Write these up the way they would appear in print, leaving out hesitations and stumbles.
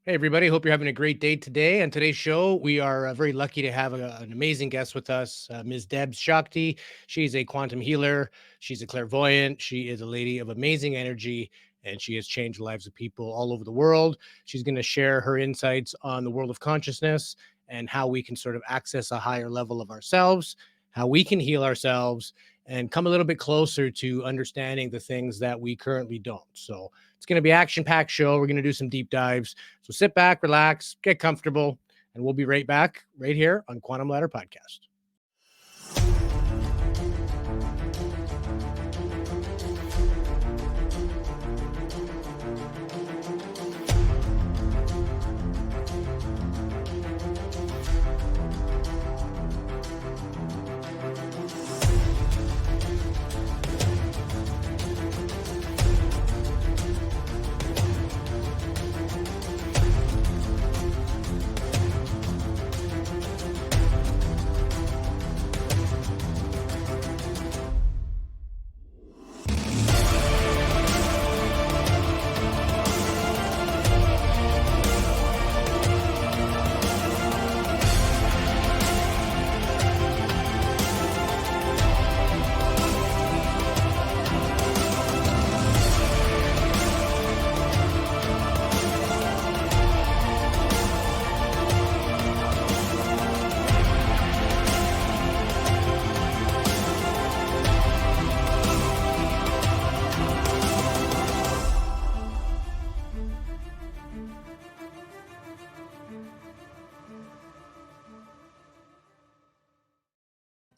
Hey, everybody. Hope you're having a great day today. On today's show, we are very lucky to have an amazing guest with us, Ms. Debz Shakti. She's a quantum healer. She's a clairvoyant. She is a lady of amazing energy, and she has changed the lives of people all over the world. She's going to share her insights on the world of consciousness and how we can sort of access a higher level of ourselves, how we can heal ourselves, and come a little bit closer to understanding the things that we currently don't. So it's going to be action-packed show. We're going to do some deep dives. So sit back, relax, get comfortable, and we'll be right back right here on Quantum Ladder Podcast.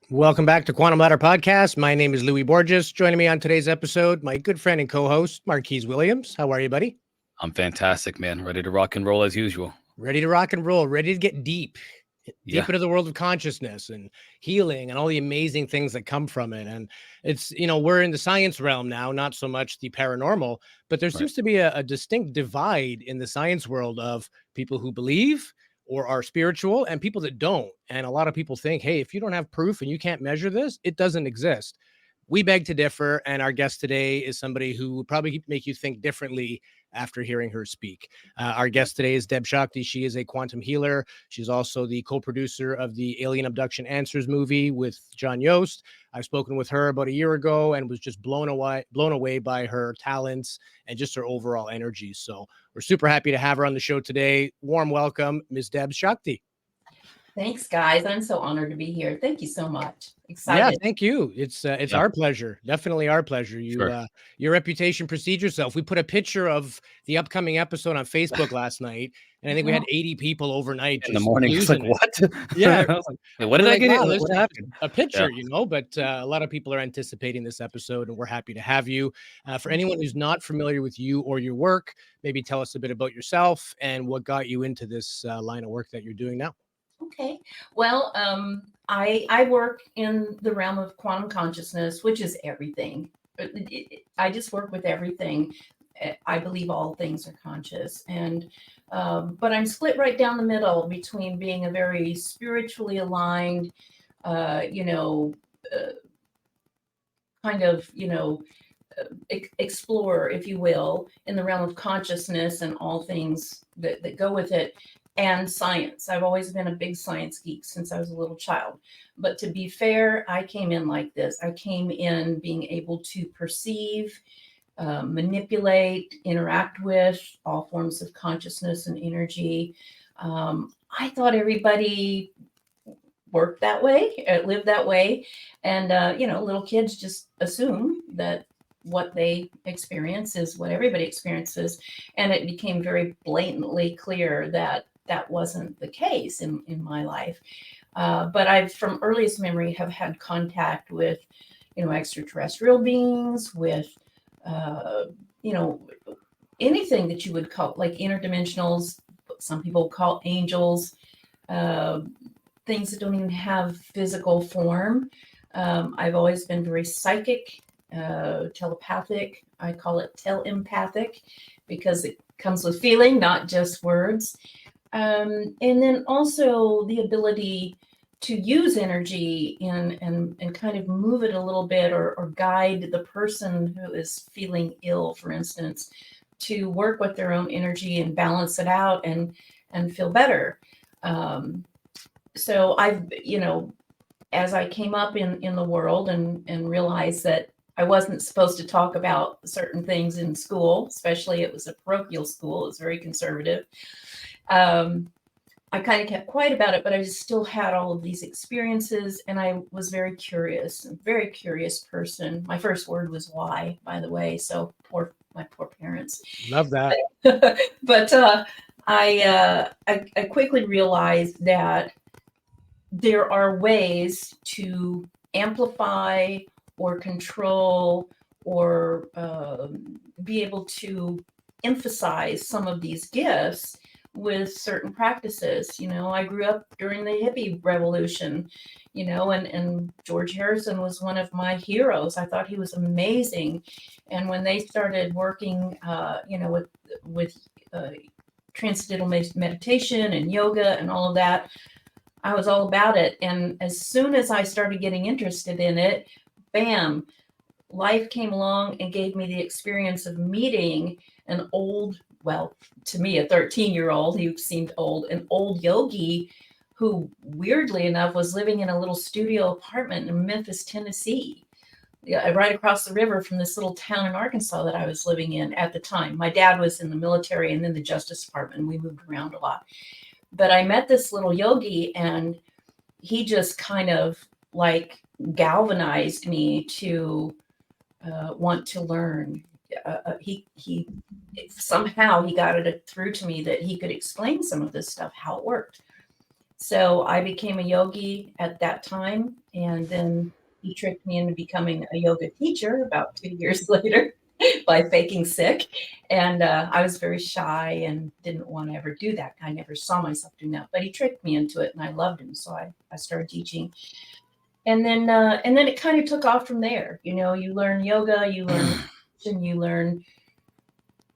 Welcome back to Quantum Ladder Podcast. My name is Louis Borges. Joining me on today's episode, my good friend and co-host, Marquise Williams. How are you, buddy? I'm fantastic, man. Ready to rock and roll as usual. Ready to rock and roll, ready to get deep into the world of consciousness and healing and all the amazing things that come from it. And it's, we're in the science realm now, not so much the paranormal, but there seems to be a distinct divide in the science world of people who believe or are spiritual and people that don't. And a lot of people think, hey, if you don't have proof and you can't measure this, it doesn't exist. We beg to differ. And our guest today is somebody who would probably make you think differently after hearing her speak. Our guest today is Debz Shakti. She is a quantum healer. She's also the co-producer of the Alien Abduction Answers movie with John Yost. I've spoken with her about a year ago and was just blown away by her talents and just her overall energy. So we're super happy to have her on the show today. Warm welcome, Ms. Debz Shakti. Thanks, guys. I'm so honored to be here. Thank you so much. Excited. Yeah, thank you. It's our pleasure. Definitely our pleasure. Your reputation precedes yourself. We put a picture of the upcoming episode on Facebook last night, and I think we had 80 people overnight in the morning. It's like, what? Yeah. What did I get? Wow, what happened? A picture, but a lot of people are anticipating this episode, and we're happy to have you. For anyone who's not familiar with you or your work, maybe tell us a bit about yourself and what got you into this line of work that you're doing now. Okay. Well, I work in the realm of quantum consciousness, which is everything. I just work with everything. I believe all things are conscious. And but I'm split right down the middle between being a very spiritually aligned, explorer, if you will, in the realm of consciousness and all things that go with it. And science. I've always been a big science geek since I was a little child. But to be fair, I came in like this. I came in being able to perceive, manipulate, interact with all forms of consciousness and energy. I thought everybody worked that way, lived that way. And, little kids just assume that what they experience is what everybody experiences. And it became very blatantly clear that wasn't the case in my life. But I've, from earliest memory, have had contact with, extraterrestrial beings, with, anything that you would call like interdimensionals. Some people call angels, things that don't even have physical form. I've always been very psychic, telepathic. I call it telepathic because it comes with feeling, not just words. And then also the ability to use energy and kind of move it a little bit or guide the person who is feeling ill, for instance, to work with their own energy and balance it out and feel better. So I've, as I came up in the world and realized that I wasn't supposed to talk about certain things in school, especially it was a parochial school, it was very conservative. I kind of kept quiet about it, but I just still had all of these experiences, and I was very curious, a very curious person. My first word was why, by the way. So my poor parents. Love that. But I quickly realized that there are ways to amplify or control or be able to emphasize some of these gifts with certain practices. I grew up during the hippie revolution, and George Harrison was one of my heroes. I thought he was amazing. And when they started working, with transcendental meditation and yoga and all of that, I was all about it. And as soon as I started getting interested in it, bam, life came along and gave me the experience of meeting an old, well, to me, a 13-year-old, he seemed old, an old yogi who, weirdly enough, was living in a little studio apartment in Memphis, Tennessee, right across the river from this little town in Arkansas that I was living in at the time. My dad was in the military and then the Justice Department, and we moved around a lot. But I met this little yogi, and he just kind of like galvanized me to want to learn. He somehow he got it through to me that he could explain some of this stuff, how it worked. So I became a yogi at that time, and then he tricked me into becoming a yoga teacher about 2 years later by faking sick. And I was very shy and didn't want to ever do that. I never saw myself doing that, but he tricked me into it, and I loved him. So I started teaching. And then it kind of took off from there. You learn yoga, you learn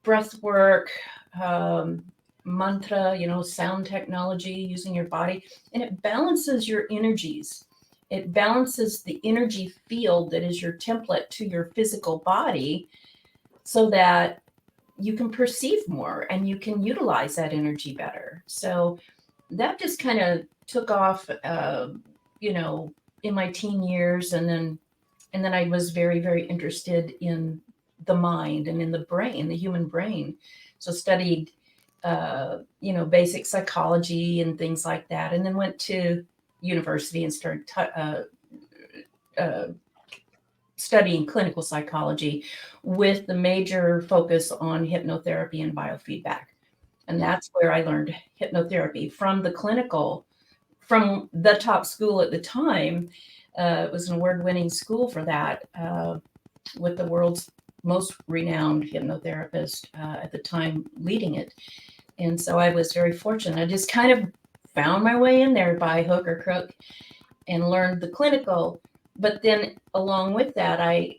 breath work, mantra, sound technology, using your body, and it balances your energies. It balances the energy field that is your template to your physical body so that you can perceive more and you can utilize that energy better. So that just kind of took off, in my teen years. And then I was very, very interested in the mind and in the brain, the human brain. So studied, basic psychology and things like that. And then went to university and started studying clinical psychology with the major focus on hypnotherapy and biofeedback. And that's where I learned hypnotherapy from the top school at the time. It was an award-winning school for that, with the world's most renowned hypnotherapist at the time leading it. And so I was very fortunate. I just kind of found my way in there by hook or crook and learned the clinical. But then along with that, I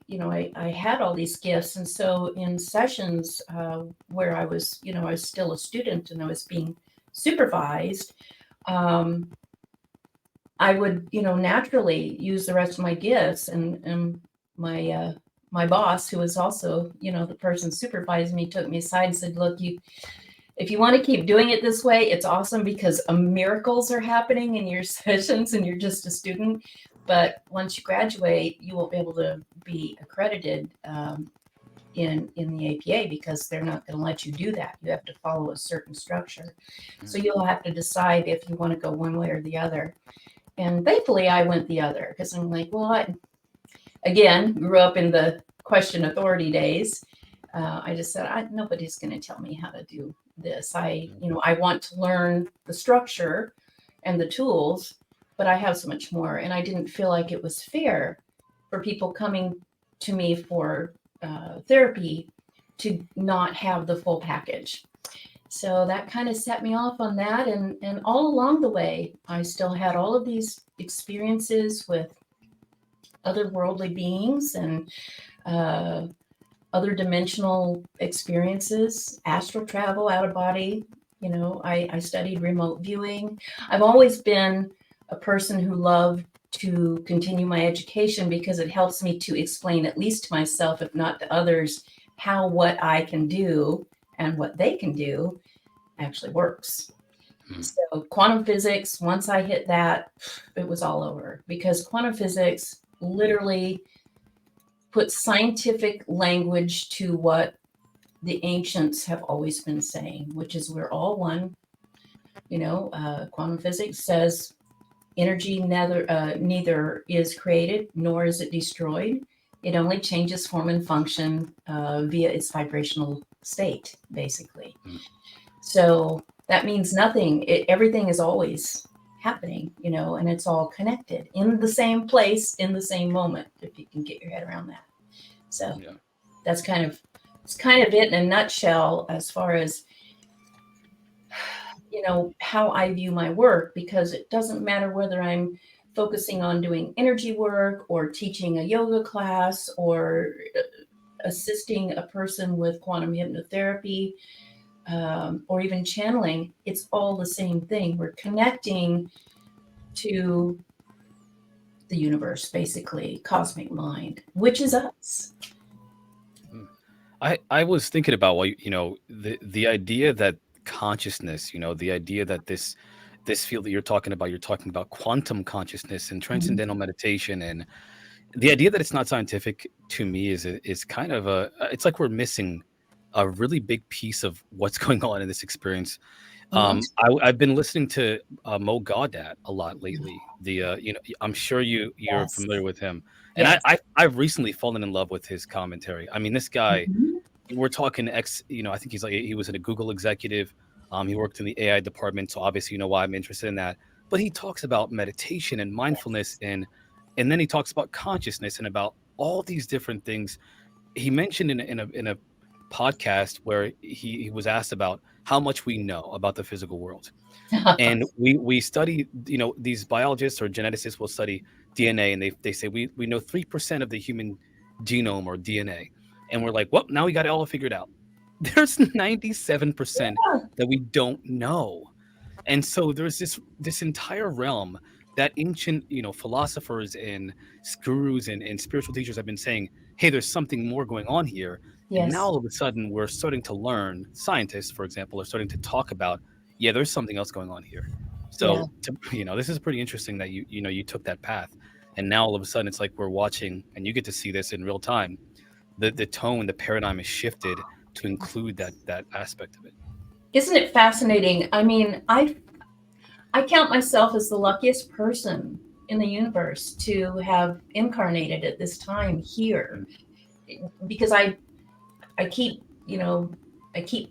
had all these gifts. And so in sessions where I was still a student and I was being supervised, I would, naturally use the rest of my gifts. And my boss, who was also, the person supervising me, took me aside and said, look, if you want to keep doing it this way, it's awesome because miracles are happening in your sessions and you're just a student. But once you graduate, you won't be able to be accredited in the APA because they're not going to let you do that. You have to follow a certain structure. So you'll have to decide if you want to go one way or the other. And thankfully, I went the other because I'm like, well, I grew up in the question authority days. I just said, nobody's going to tell me how to do this. I want to learn the structure and the tools, but I have so much more. And I didn't feel like it was fair for people coming to me for therapy to not have the full package. So that kind of set me off on that. And all along the way, I still had all of these experiences with otherworldly beings and other dimensional experiences, astral travel, out of body. I studied remote viewing. I've always been a person who loved to continue my education because it helps me to explain, at least to myself, if not to others, how what I can do and what they can do actually works. So quantum physics, once I hit that, it was all over, because quantum physics literally puts scientific language to what the ancients have always been saying, which is we're all one. Quantum physics says energy neither is created nor is it destroyed. It only changes form and function via its vibrational state, basically. So that means nothing. Everything is always happening, and it's all connected in the same place, in the same moment, if you can get your head around that. So that's kind of it in a nutshell, as far as, how I view my work, because it doesn't matter whether I'm focusing on doing energy work or teaching a yoga class or assisting a person with quantum hypnotherapy, or even channeling. It's all the same thing. We're connecting to the universe, basically, cosmic mind, which is us. I was thinking about the idea that consciousness, the idea that this field that you're talking about quantum consciousness and transcendental meditation, and the idea that it's not scientific, to me, is kind of it's like we're missing a really big piece of what's going on in this experience. I've been listening to Mo Gaudat a lot lately. I'm sure you're familiar with him, and I've recently fallen in love with his commentary. I mean, this guy, we're talking I think he was a Google executive. He worked in the AI department, so obviously why I'm interested in that. But he talks about meditation and mindfulness, and then he talks about consciousness and about all these different things. He mentioned in a podcast where he was asked about how much we know about the physical world. And we study, these biologists or geneticists will study DNA, and they say we know 3% of the human genome or DNA. And we're like, well, now we got it all figured out. There's 97% that we don't know. And so there's this entire realm that ancient, philosophers and gurus and spiritual teachers have been saying, hey, there's something more going on here. Yes. And now all of a sudden we're starting to learn, scientists, for example, are starting to talk about, there's something else going on here. So, this is pretty interesting that you took that path. And now all of a sudden it's like we're watching, and you get to see this in real time. The tone, the paradigm is shifted to include that aspect of it. Isn't it fascinating? I mean, I count myself as the luckiest person in the universe to have incarnated at this time here, because I keep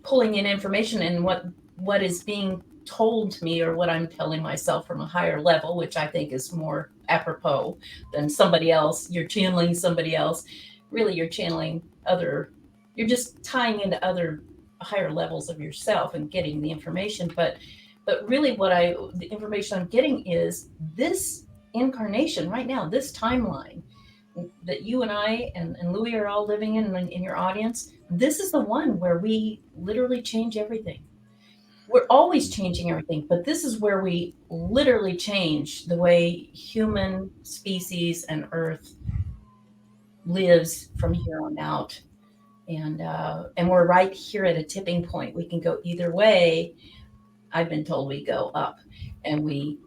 pulling in information, and what is being told to me, or what I'm telling myself from a higher level, which I think is more apropos than somebody else. You're channeling somebody else. Really, you're channeling you're just tying into other higher levels of yourself and getting the information. But really the information I'm getting is this incarnation right now, this timeline that you and I and Louie are all living in your audience. This is the one where we literally change everything. We're always changing everything, but this is where we literally change the way human species and Earth lives from here on out. And we're right here at a tipping point. We can go either way. I've been told we go up, and we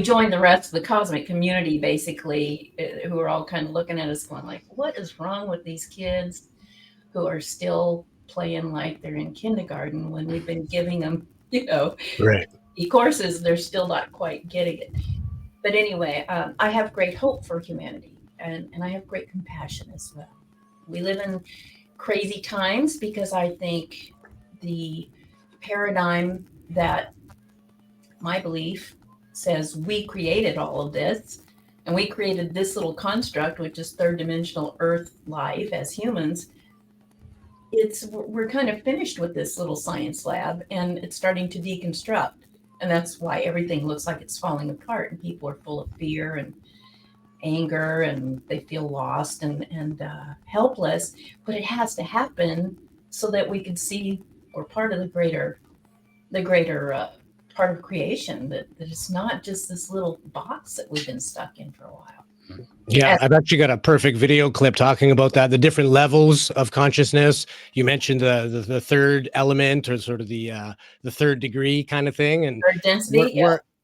join the rest of the cosmic community, basically, who are all kind of looking at us going like, what is wrong with these kids who are still playing like they're in kindergarten when we've been giving them, courses. They're still not quite getting it. But anyway, I have great hope for humanity, and I have great compassion as well. We live in crazy times, because I think the paradigm that my belief says we created all of this, and we created this little construct, which is third dimensional Earth life as humans. We're kind of finished with this little science lab, and it's starting to deconstruct. And that's why everything looks like it's falling apart, and people are full of fear and anger, and they feel lost and helpless. But it has to happen so that we can see we're part of the greater part of creation, that it's not just this little box that we've been stuck in for a while. Yeah, I've actually got a perfect video clip talking about that, the different levels of consciousness. You mentioned the third element, or sort of the third degree kind of thing, and Or density,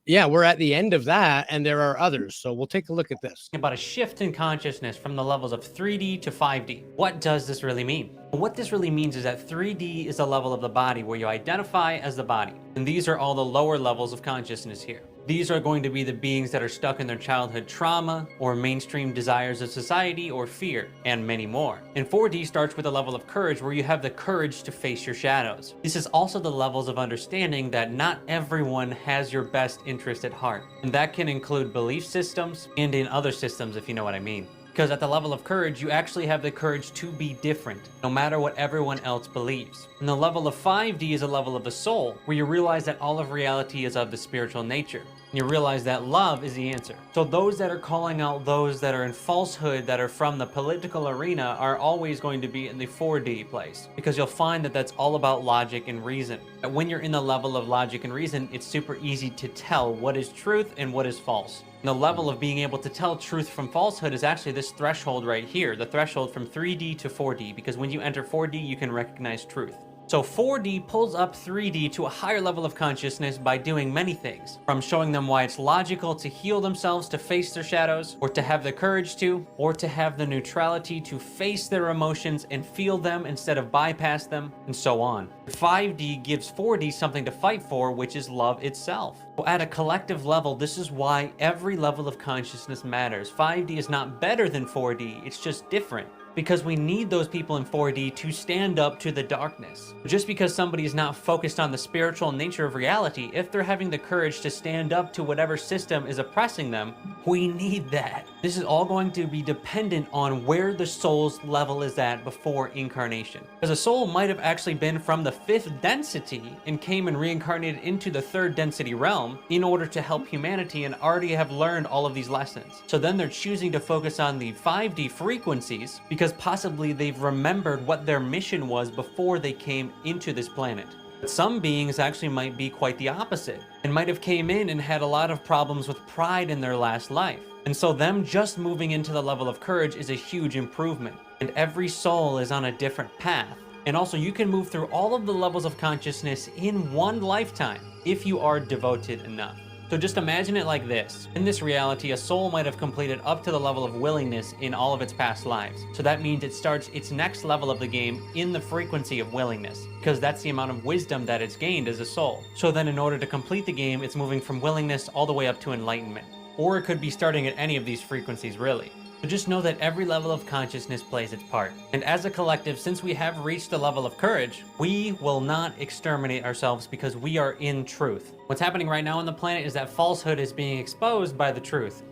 we're at the end of that, and there are others. So we'll take a look at this. About a shift in consciousness from the levels of 3D to 5D. What does this really mean? What this really means is that 3D is the level of the body where you identify as the body. And these are all the lower levels of consciousness here. These are going to be the beings that are stuck in their childhood trauma or mainstream desires of society or fear, and many more. And 4D starts with a level of courage where you have the courage to face your shadows. This is also the levels of understanding that not everyone has your best interest at heart. And that can include belief systems and in other systems, if you know what I mean. Because at the level of courage, you actually have the courage to be different, no matter what everyone else believes. And the level of 5D is a level of the soul, where you realize that all of reality is of the spiritual nature. And you realize that love is the answer. So those that are calling out those that are in falsehood, that are from the political arena, are always going to be in the 4D place. Because you'll find that that's all about logic and reason. And when you're in the level of logic and reason, it's super easy to tell what is truth and what is false. And the level of being able to tell truth from falsehood is actually this threshold right here, the threshold from 3D to 4D, because when you enter 4D, you can recognize truth. So 4D pulls up 3D to a higher level of consciousness by doing many things, from showing them why it's logical to heal themselves, to face their shadows, or to have the courage to, or to have the neutrality to face their emotions and feel them instead of bypass them, and so on. 5D gives 4D something to fight for, which is love itself. So at a collective level, this is why every level of consciousness matters. 5D is not better than 4D, it's just different. Because we need those people in 4D to stand up to the darkness. Just because somebody is not focused on the spiritual nature of reality, if they're having the courage to stand up to whatever system is oppressing them, we need that. This is all going to be dependent on where the soul's level is at before incarnation. Because a soul might have actually been from the 5th density and came and reincarnated into the 3rd density realm in order to help humanity and already have learned all of these lessons. So then they're choosing to focus on the 5D frequencies because possibly they've remembered what their mission was before they came into this planet. But some beings actually might be quite the opposite and might have came in and had a lot of problems with pride in their last life. And so them just moving into the level of courage is a huge improvement. And every soul is on a different path. And also you can move through all of the levels of consciousness in one lifetime if you are devoted enough. So just imagine it like this. In this reality, a soul might have completed up to the level of willingness in all of its past lives. So that means it starts its next level of the game in the frequency of willingness, because that's the amount of wisdom that it's gained as a soul. So then in order to complete the game, it's moving from willingness all the way up to enlightenment. Or it could be starting at any of these frequencies, really. So just know that every level of consciousness plays its part. And as a collective, since we have reached a level of courage, we will not exterminate ourselves because we are in truth. What's happening right now on the planet is that falsehood is being exposed by the truth.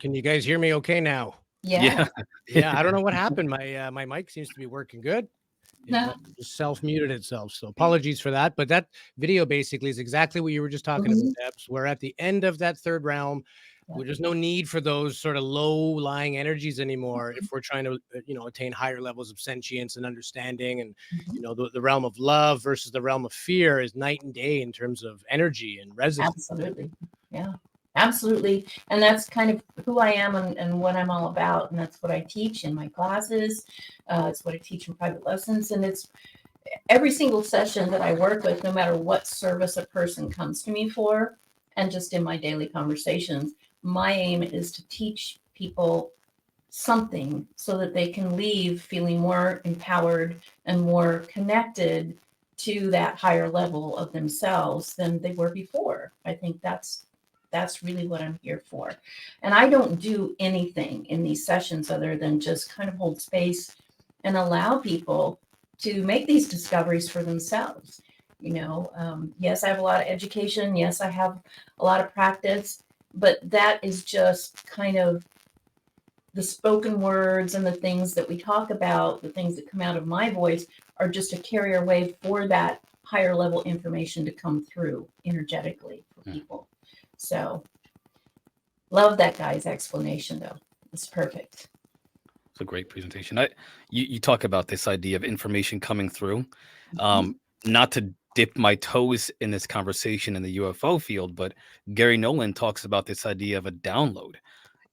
Can you guys hear me okay now? Yeah. Yeah, I don't know what happened. My mic seems to be working good. No. It just self-muted itself. So apologies for that. But that video basically is exactly what you were just talking about, Debz. We're at the end of that 3rd realm. There's no need for those sort of low-lying energies anymore if we're trying to, attain higher levels of sentience and understanding. And, the realm of love versus the realm of fear is night and day in terms of energy and resonance. Absolutely. Yeah, absolutely. And that's kind of who I am and what I'm all about. And that's what I teach in my classes. It's what I teach in private lessons. And it's every single session that I work with, no matter what service a person comes to me for, and just in my daily conversations, my aim is to teach people something so that they can leave feeling more empowered and more connected to that higher level of themselves than they were before. I think that's really what I'm here for. And I don't do anything in these sessions other than just kind of hold space and allow people to make these discoveries for themselves. Yes, I have a lot of education. Yes, I have a lot of practice, but that is just kind of the spoken words and the things that we talk about, the things that come out of my voice are just a carrier wave for that higher level information to come through energetically for people. So love that guy's explanation though. It's perfect. It's a great presentation. You talk about this idea of information coming through, not to dip my toes in this conversation in the UFO field, but Gary Nolan talks about this idea of a download.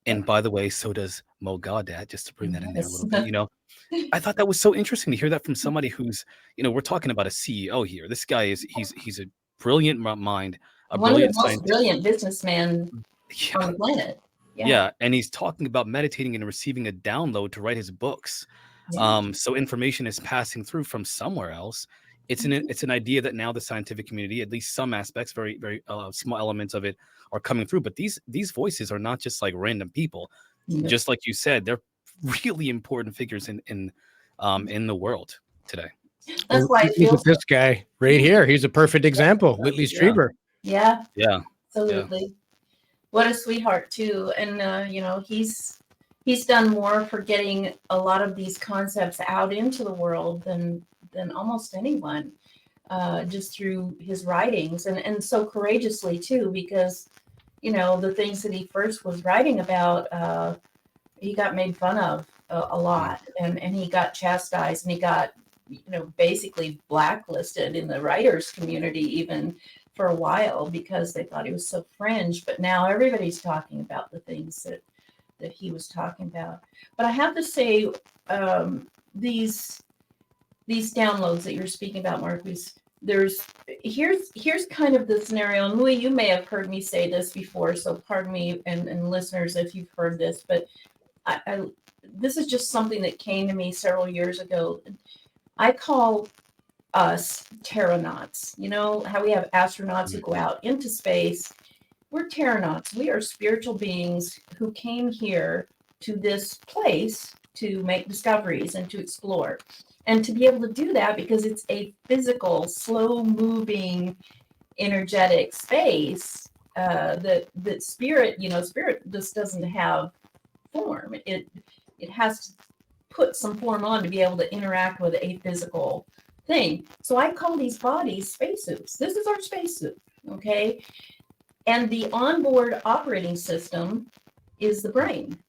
And by the way, so does Mo Gaudat, just to bring that in there a little bit. I thought that was so interesting to hear that from somebody who's, we're talking about a CEO here. This guy he's a brilliant mind, a One of the brilliant most scientist. brilliant businessmen Yeah. on the planet. Yeah, and he's talking about meditating and receiving a download to write his books. Yeah. So information is passing through from somewhere else. It's an idea that now the scientific community, at least some aspects, very very small elements of it, are coming through. But these voices are not just like random people. Yeah. Just like you said, they're really important figures in the world today. That's why it Look feels at this guy right here. He's a perfect example. Whitley Yeah. Strieber. Yeah, Yeah. absolutely. What a sweetheart too. And he's done more for getting a lot of these concepts out into the world than almost anyone, just through his writings, and so courageously too, because the things that he first was writing about, he got made fun of a lot, and he got chastised, and he got basically blacklisted in the writers community even for a while, because they thought he was so fringe. But now everybody's talking about the things that he was talking about. But I have to say, these downloads that you're speaking about, Marcus, here's kind of the scenario. And Louis, you may have heard me say this before, so pardon me, and listeners if you've heard this, but I this is just something that came to me several years ago. I call us terranauts. You know how we have astronauts who go out into space? We're terranauts. We are spiritual beings who came here to this place to make discoveries and to explore. And to be able to do that, because it's a physical, slow-moving, energetic space, that spirit, spirit just doesn't have form. It has to put some form on to be able to interact with a physical thing. So I call these bodies spacesuits. This is our spacesuit, okay? And the onboard operating system is the brain,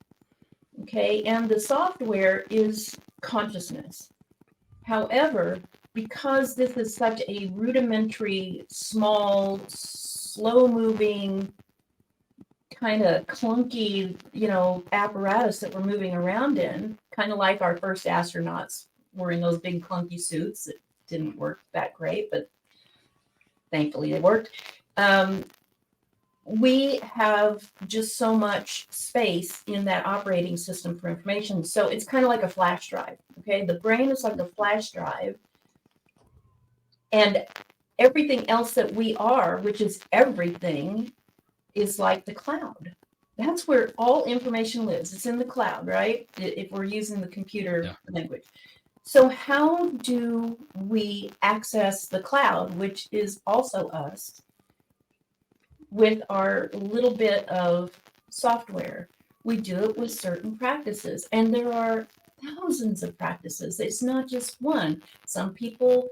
okay? And the software is consciousness. However, because this is such a rudimentary, small, slow-moving, kind of clunky, apparatus that we're moving around in, kind of like our first astronauts were in those big clunky suits. It didn't work that great, but thankfully they worked. We have just so much space in that operating system for information. So it's kind of like a flash drive, okay? The brain is like a flash drive, and everything else that we are, which is everything, is like the cloud. That's where all information lives. It's in the cloud, right? If we're using the computer language. So how do we access the cloud, which is also us, with our little bit of software? We do it with certain practices, and there are thousands of practices. It's not just one. Some people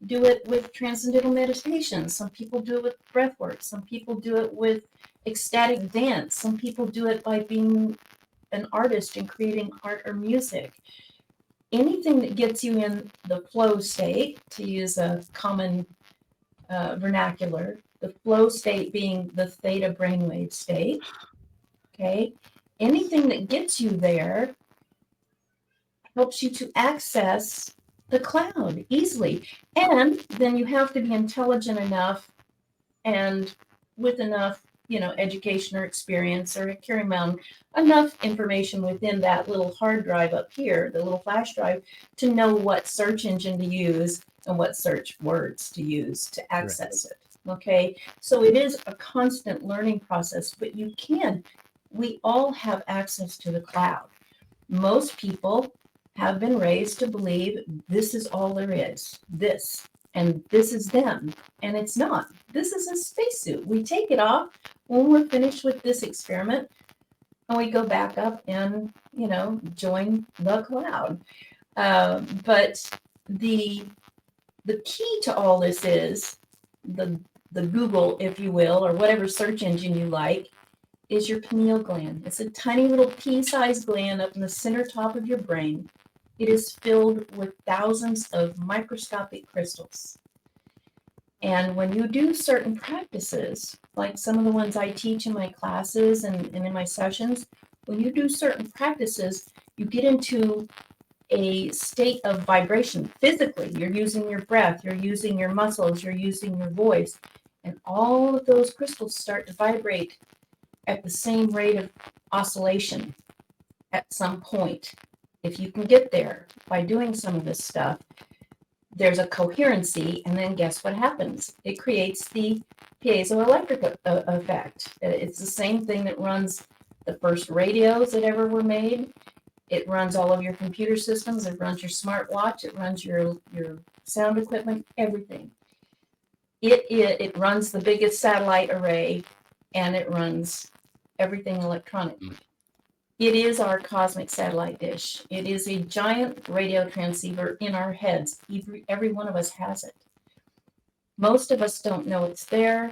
do it with transcendental meditation. Some people do it with breath work. Some people do it with ecstatic dance. Some people do it by being an artist and creating art or music. Anything that gets you in the flow state, to use a common vernacular, the flow state being the theta brainwave state, okay? Anything that gets you there helps you to access the cloud easily. And then you have to be intelligent enough and with enough, education or experience, or carry around enough information within that little hard drive up here, the little flash drive, to know what search engine to use and what search words to use to access it. Okay, so it is a constant learning process, but we all have access to the cloud. Most people have been raised to believe this is all there is, and this is them, and it's not. This is a spacesuit. We take it off when we're finished with this experiment, and we go back up and, join the cloud. But the key to all this is the Google, if you will, or whatever search engine you like, is your pineal gland. It's a tiny little pea-sized gland up in the center top of your brain. It is filled with thousands of microscopic crystals. And when you do certain practices, like some of the ones I teach in my classes and in my sessions, when you do certain practices, you get into a state of vibration physically. You're using your breath, you're using your muscles, you're using your voice, and all of those crystals start to vibrate at the same rate of oscillation at some point. If you can get there by doing some of this stuff, there's a coherency, and then guess what happens? It creates the piezoelectric effect. It's the same thing that runs the first radios that ever were made. It runs all of your computer systems. It runs your smartwatch. It runs your sound equipment, everything. It runs the biggest satellite array, and it runs everything electronic. It is our cosmic satellite dish. It is a giant radio transceiver in our heads. Every one of us has it. Most of us don't know it's there.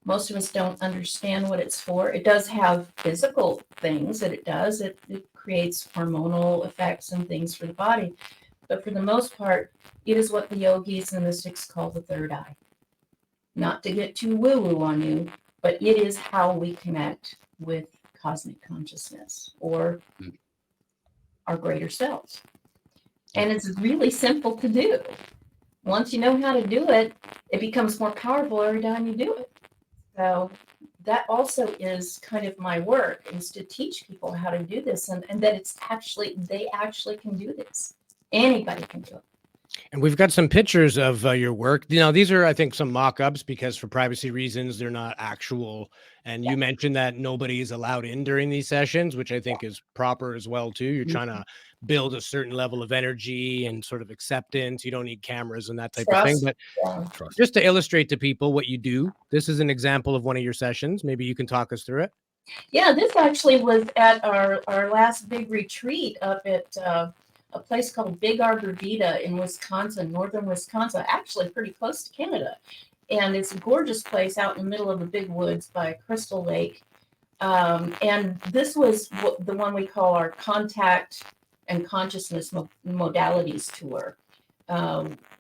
Most of us don't understand what it's for. It does have physical things that it does. It creates hormonal effects and things for the body. But for the most part, it is what the yogis and the mystics call the third eye. Not to get too woo-woo on you, but it is how we connect with cosmic consciousness or our greater selves. And it's really simple to do. Once you know how to do it, it becomes more powerful every time you do it. So that also is kind of my work, is to teach people how to do this, and that they actually can do this. Anybody can do it. And we've got some pictures of your work. These are, I think, some mock-ups because for privacy reasons, they're not actual. And you mentioned that nobody is allowed in during these sessions, which I think is proper as well, too. You're trying to build a certain level of energy and sort of acceptance. You don't need cameras and that type of thing. But just to illustrate to people what you do, this is an example of one of your sessions. Maybe you can talk us through it. Yeah, this actually was at our last big retreat up at a place called Big Arbor Vita in Wisconsin, northern Wisconsin, actually pretty close to Canada. And it's a gorgeous place out in the middle of the big woods by Crystal Lake. And this was the one we call our contact and consciousness modalities tour.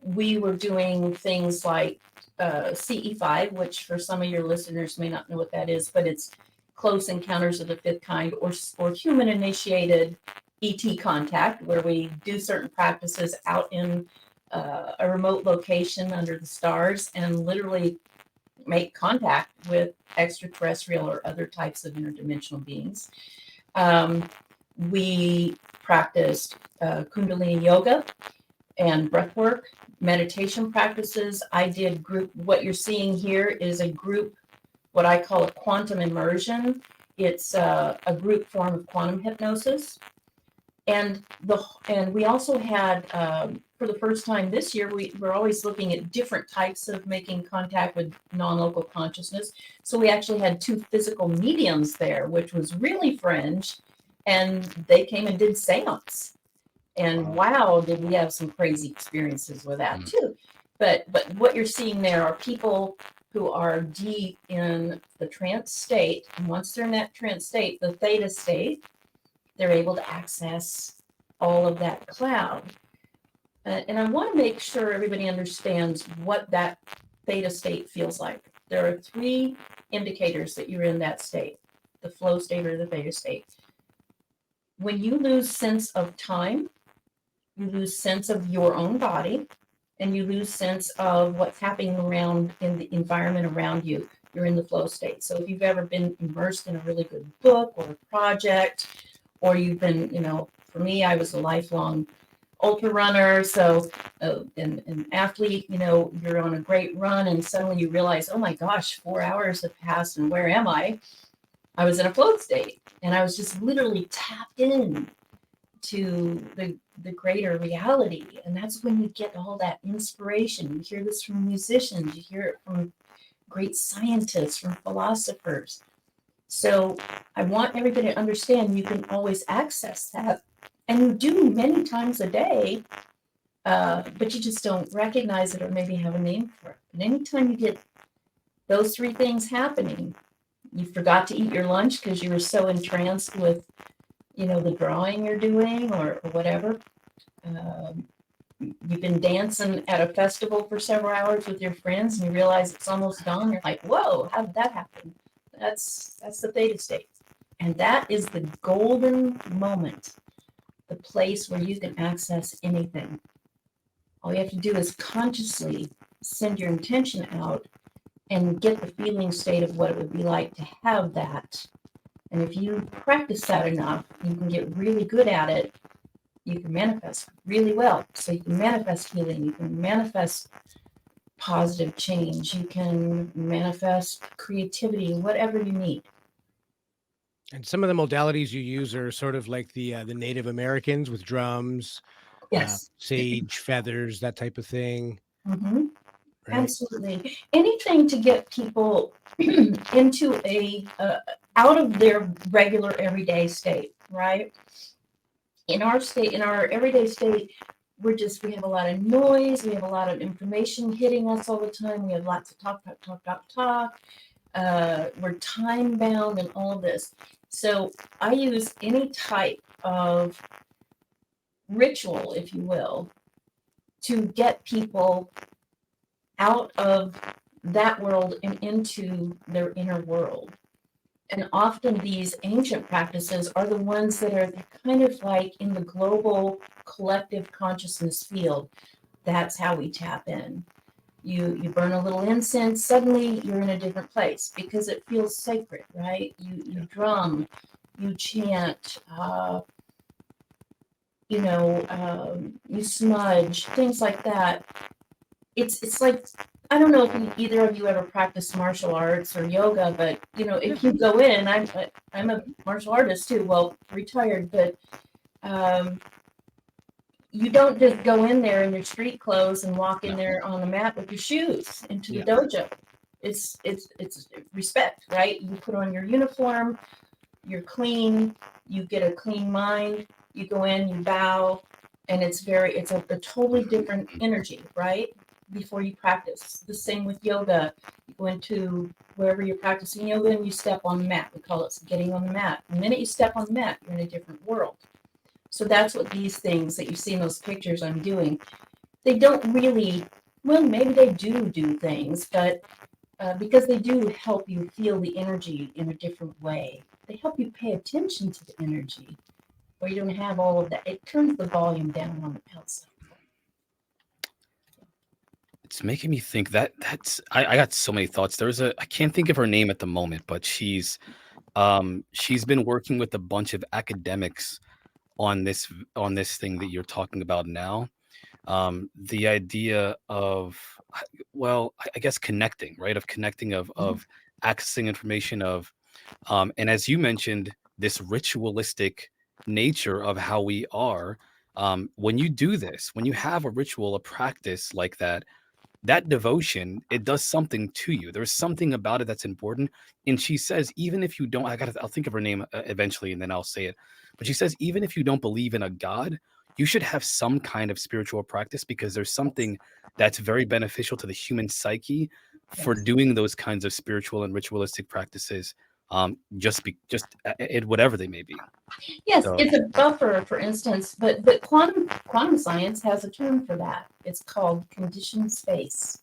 We were doing things like CE5, which for some of your listeners may not know what that is, but it's close encounters of the fifth kind, or human initiated ET contact, where we do certain practices out in a remote location under the stars and literally make contact with extraterrestrial or other types of interdimensional beings. We practiced Kundalini yoga and breathwork, meditation practices. I did group. What you're seeing here is a group, what I call a quantum immersion. It's a group form of quantum hypnosis. And we also had, for the first time this year, we're always looking at different types of making contact with non-local consciousness. So we actually had 2 physical mediums there, which was really fringe. And they came and did seance. And wow, did we have some crazy experiences with that too. But what you're seeing there are people who are deep in the trance state. And once they're in that trance state, the theta state, they're able to access all of that cloud. And I want to make sure everybody understands what that theta state feels like. There are 3 indicators that you're in that state, the flow state or the theta state. When you lose sense of time, you lose sense of your own body, and you lose sense of what's happening around in the environment around you. You're in the flow state. So if you've ever been immersed in a really good book or a project, or you've been, for me, I was a lifelong ultra runner. So an athlete, you're on a great run and suddenly you realize, oh my gosh, 4 hours have passed and where am I? I was in a flow state and I was just literally tapped in to the greater reality. And that's when you get all that inspiration. You hear this from musicians, you hear it from great scientists, from philosophers. So I want everybody to understand you can always access that. And you do many times a day, but you just don't recognize it or maybe have a name for it. And anytime you get those 3 things happening, you forgot to eat your lunch because you were so entranced with, the drawing you're doing or whatever. you've been dancing at a festival for several hours with your friends and you realize it's almost dawn. You're like, whoa, how did that happen? That's the theta state. And that is the golden moment, the place where you can access anything. All you have to do is consciously send your intention out and get the feeling state of what it would be like to have that. And if you practice that enough, you can get really good at it. You can manifest really well. So you can manifest healing, you can manifest positive change, you can manifest creativity, whatever you need. And some of the modalities you use are sort of like the Native Americans with drums, Yes. sage, feathers, that type of thing. Mm-hmm. Right? Absolutely. Anything to get people into a out of their regular everyday state, right? In our state, in our everyday state, we have a lot of noise, we have a lot of information hitting us all the time, we have lots of talk. We're time bound and all of this. So I use any type of ritual, if you will, to get people out of that world and into their inner world. And often these ancient practices are the ones that are kind of like in the global collective consciousness field. That's how we tap in. You burn a little incense, suddenly you're in a different place because it feels sacred, right? You drum, you chant, you smudge, things like that. It's like, I don't know if either of you ever practiced martial arts or yoga, but if you go in, I'm a martial artist too, well, retired, but you don't just go in there in your street clothes and walk in there on the mat with your shoes into the dojo. It's respect, right? You put on your uniform, you're clean, you get a clean mind, you go in, you bow, and it's a totally different energy, right? Before you practice. The same with yoga. You go into wherever you're practicing yoga and you step on the mat. We call it getting on the mat. The minute you step on the mat, you're in a different world. So that's what these things that you see in those pictures I'm doing. They don't really, well, maybe they do things, but because they do help you feel the energy in a different way. They help you pay attention to the energy, where you don't have all of that. It turns the volume down on the outside. It's making me think that's I got so many thoughts. I can't think of her name at the moment, but she's been working with a bunch of academics on this thing that you're talking about now. The idea of, well, I guess connecting, right? Of connecting, of accessing information, of and as you mentioned, this ritualistic nature of how we are. When you do this, when you have a ritual, a practice like that, that devotion, it does something to you. There's something about it that's important. And she says, even if you don't, I'll think of her name eventually and then I'll say it. But she says, even if you don't believe in a God, you should have some kind of spiritual practice, because there's something that's very beneficial to the human psyche for doing those kinds of spiritual and ritualistic practices. Just whatever they may be. Yes, So, it's a buffer, for instance, but quantum science has a term for that. It's called conditioned space.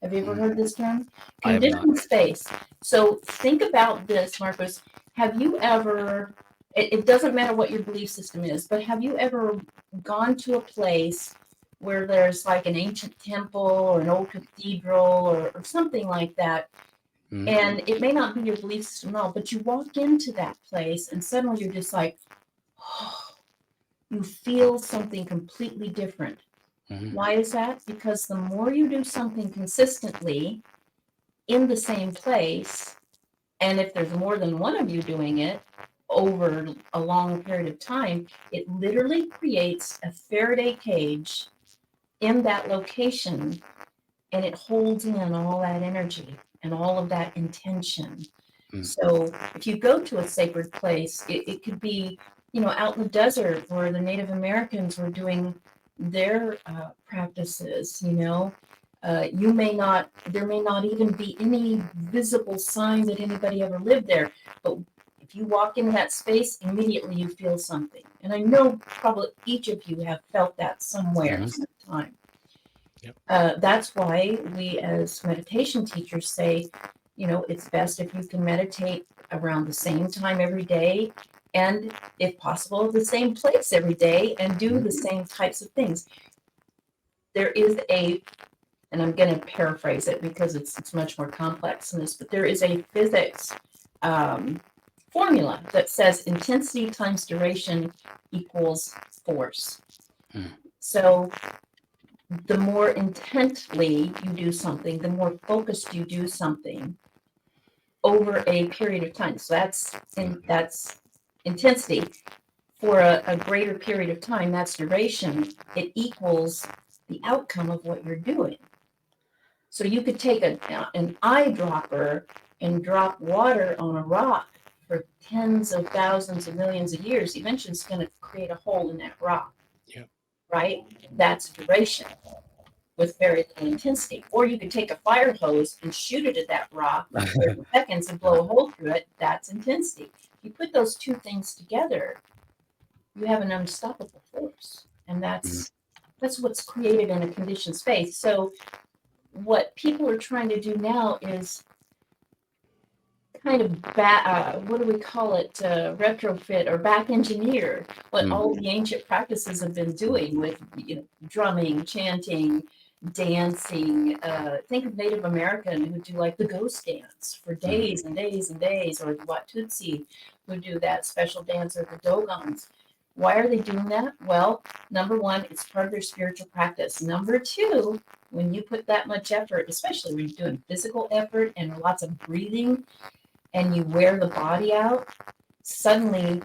Have you ever heard this term? I have not. Conditioned space. So think about this, Marcos. Have you ever, it doesn't matter what your belief system is, but have you ever gone to a place where there's like an ancient temple or an old cathedral or something like that? And it may not be your belief system at all, but you walk into that place and suddenly you're just like, oh, you feel something completely different. Why is that? Because the more you do something consistently in the same place, and if there's more than one of you doing it over a long period of time, it literally creates a Faraday cage in that location, and it holds in all that energy and all of that intention. So if you go to a sacred place, it could be, out in the desert where the Native Americans were doing their practices, there may not even be any visible sign that anybody ever lived there. But if you walk into that space, immediately you feel something. And I know probably each of you have felt that somewhere. time. Yep. That's why we as meditation teachers say, it's best if you can meditate around the same time every day, and if possible, the same place every day, and do the same types of things. There is and I'm going to paraphrase it because it's much more complex than this, but there is a physics formula that says intensity times duration equals force. So the more intently you do something, the more focused you do something over a period of time. So that's intensity. For a greater period of time, that's duration. It equals the outcome of what you're doing. So you could take an eyedropper and drop water on a rock for tens of thousands of millions of years. Eventually, it's going to create a hole in that rock. Yeah. Right? That's duration with very little intensity. Or you could take a fire hose and shoot it at that rock for 30 seconds and blow a hole through it. That's intensity. You put those two things together, you have an unstoppable force. And that's what's created in a conditioned space. So what people are trying to do now is kind of what do we call it? Retrofit or back engineer what all the ancient practices have been doing with drumming, chanting, dancing. Think of Native American who do like the ghost dance for days and days and days, or the Watusi who do that special dance, or the Dogons. Why are they doing that? Well, number one, it's part of their spiritual practice. Number two, when you put that much effort, especially when you're doing physical effort and lots of breathing, and you wear the body out, suddenly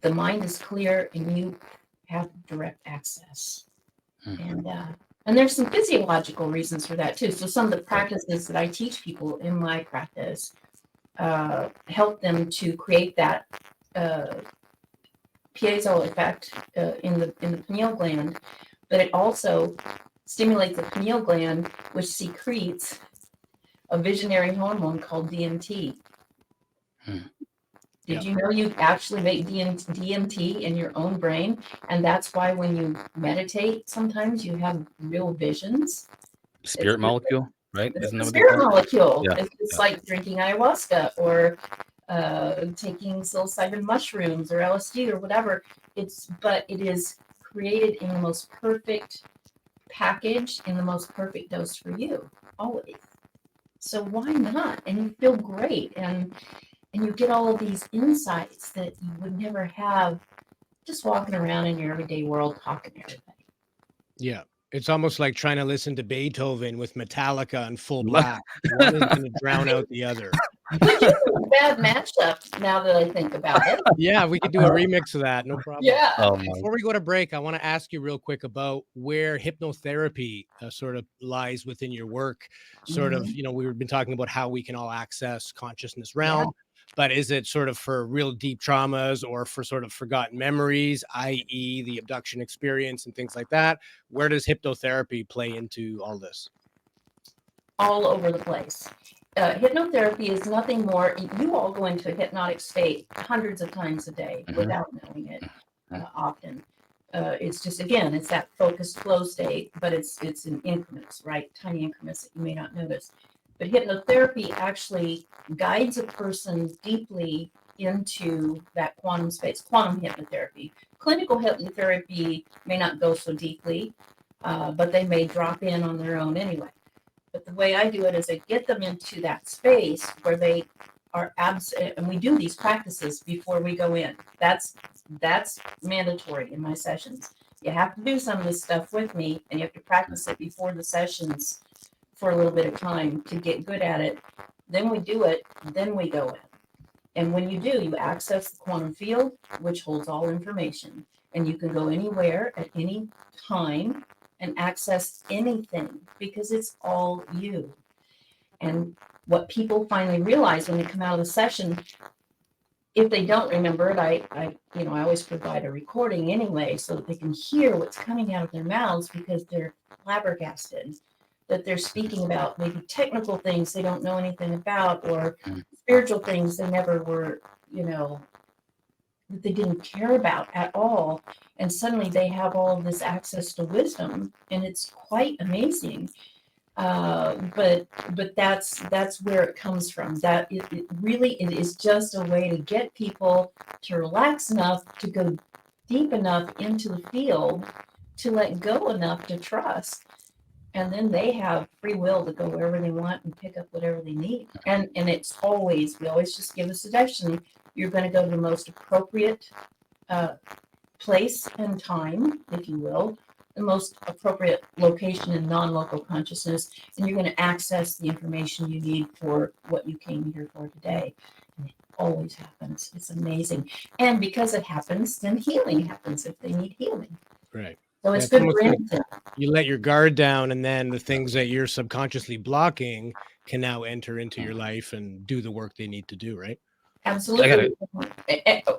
the mind is clear and you have direct access. And there's some physiological reasons for that too. So some of the practices that I teach people in my practice help them to create that piezo effect in the pineal gland, but it also stimulates the pineal gland, which secretes a visionary hormone called DMT. Did you know you actually make DMT in your own brain? And that's why when you meditate, sometimes you have real visions. Spirit molecule, right? It's Isn't the that what they spirit call it? molecule. Yeah. It's like drinking ayahuasca or taking psilocybin mushrooms or LSD or whatever. But it is created in the most perfect package, in the most perfect dose for you, always. So why not? And you feel great, and you get all of these insights that you would never have just walking around in your everyday world talking to everybody. Yeah. It's almost like trying to listen to Beethoven with Metallica and full blast. One is going to drown out the other. Which is a bad matchup now that I think about it. Yeah, we could do a remix of that. No problem. Yeah. Before we go to break, I want to ask you real quick about where hypnotherapy sort of lies within your work. Sort of, we've been talking about how we can all access consciousness realm, but is it sort of for real deep traumas or for sort of forgotten memories, i.e. the abduction experience and things like that? Where does hypnotherapy play into all this? All over the place. Hypnotherapy is nothing more. You all go into a hypnotic state hundreds of times a day without knowing it often. It's just, again, it's that focused flow state, but it's in increments, right? Tiny increments that you may not notice. But hypnotherapy actually guides a person deeply into that quantum space, quantum hypnotherapy. Clinical hypnotherapy may not go so deeply, but they may drop in on their own anyway. But the way I do it is I get them into that space where they are absent, and we do these practices before we go in. That's mandatory in my sessions. You have to do some of this stuff with me, and you have to practice it before the sessions for a little bit of time to get good at it. Then we do it, then we go in. And when you do, you access the quantum field, which holds all information. And you can go anywhere at any time and access anything because it's all you. And what people finally realize when they come out of the session, if they don't remember it, I always provide a recording anyway so that they can hear what's coming out of their mouths because they're flabbergasted that they're speaking about maybe technical things they don't know anything about or spiritual things they never were, that they didn't care about at all. And suddenly they have all of this access to wisdom, and it's quite amazing. But that's where it comes from. That it really, it is just a way to get people to relax enough to go deep enough into the field to let go enough to trust, and then they have free will to go wherever they want and pick up whatever they need. And it's always, we always just give a suggestion. You're going to go to the most appropriate place and time, if you will, the most appropriate location in non-local consciousness, and you're going to access the information you need for what you came here for today. And it always happens. It's amazing. And because it happens, then healing happens if they need healing. Right. So it's Yeah, good almost for like anything. you let your guard down, and then the things that you're subconsciously blocking can now enter into your life and do the work they need to do, right? Absolutely.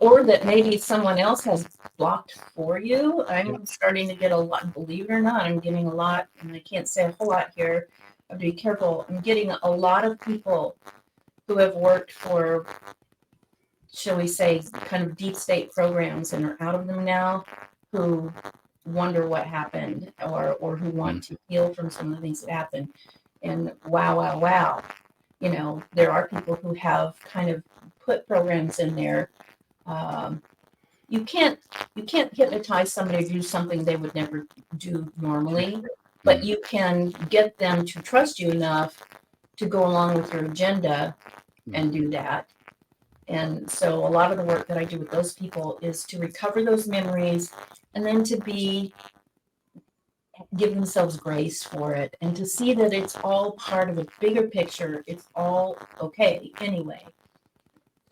Or that maybe someone else has blocked for you. I'm starting to get a lot, believe it or not, I'm getting a lot, and I can't say a whole lot here. I have to be careful. I'm getting a lot of people who have worked for, shall we say, kind of deep state programs and are out of them now, who wonder what happened, or who want to heal from some of the things that happened. And wow. You know, there are people who have kind of put programs in there. You can't hypnotize somebody to do something they would never do normally, but you can get them to trust you enough to go along with your agenda and do that. And so a lot of the work that I do with those people is to recover those memories, and then to give themselves grace for it, and to see that it's all part of a bigger picture. It's all okay anyway.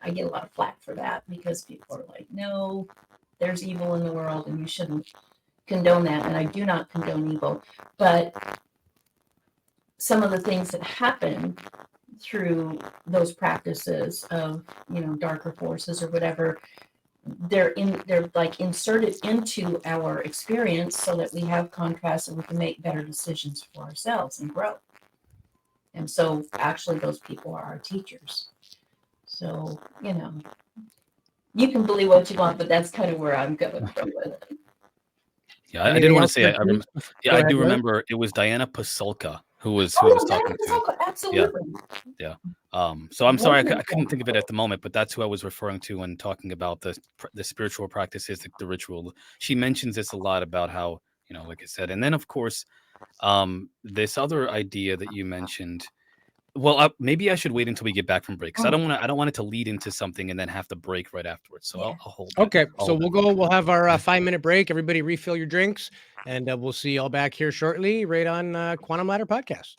I get a lot of flack for that because people are like, no, there's evil in the world and you shouldn't condone that. And I do not condone evil. But some of the things that happen through those practices of, darker forces or whatever, they're like inserted into our experience so that we have contrast and we can make better decisions for ourselves and grow. And so actually those people are our teachers. So, you can believe what you want, but that's kind of where I'm going from with it. Yeah, I didn't want to say. I do remember it was Diana Pasulka who was talking to. Absolutely. Yeah. So I'm sorry I couldn't think of it at the moment, but that's who I was referring to when talking about the spiritual practices, the ritual. She mentions this a lot about how, like I said, and then of course, this other idea that you mentioned. Well, maybe I should wait until we get back from break, because I don't want it to lead into something and then have to break right afterwards. So I'll hold. Okay, so we'll have our 5-minute break. Everybody refill your drinks, and we'll see y'all back here shortly, right on Quantum Ladder Podcast.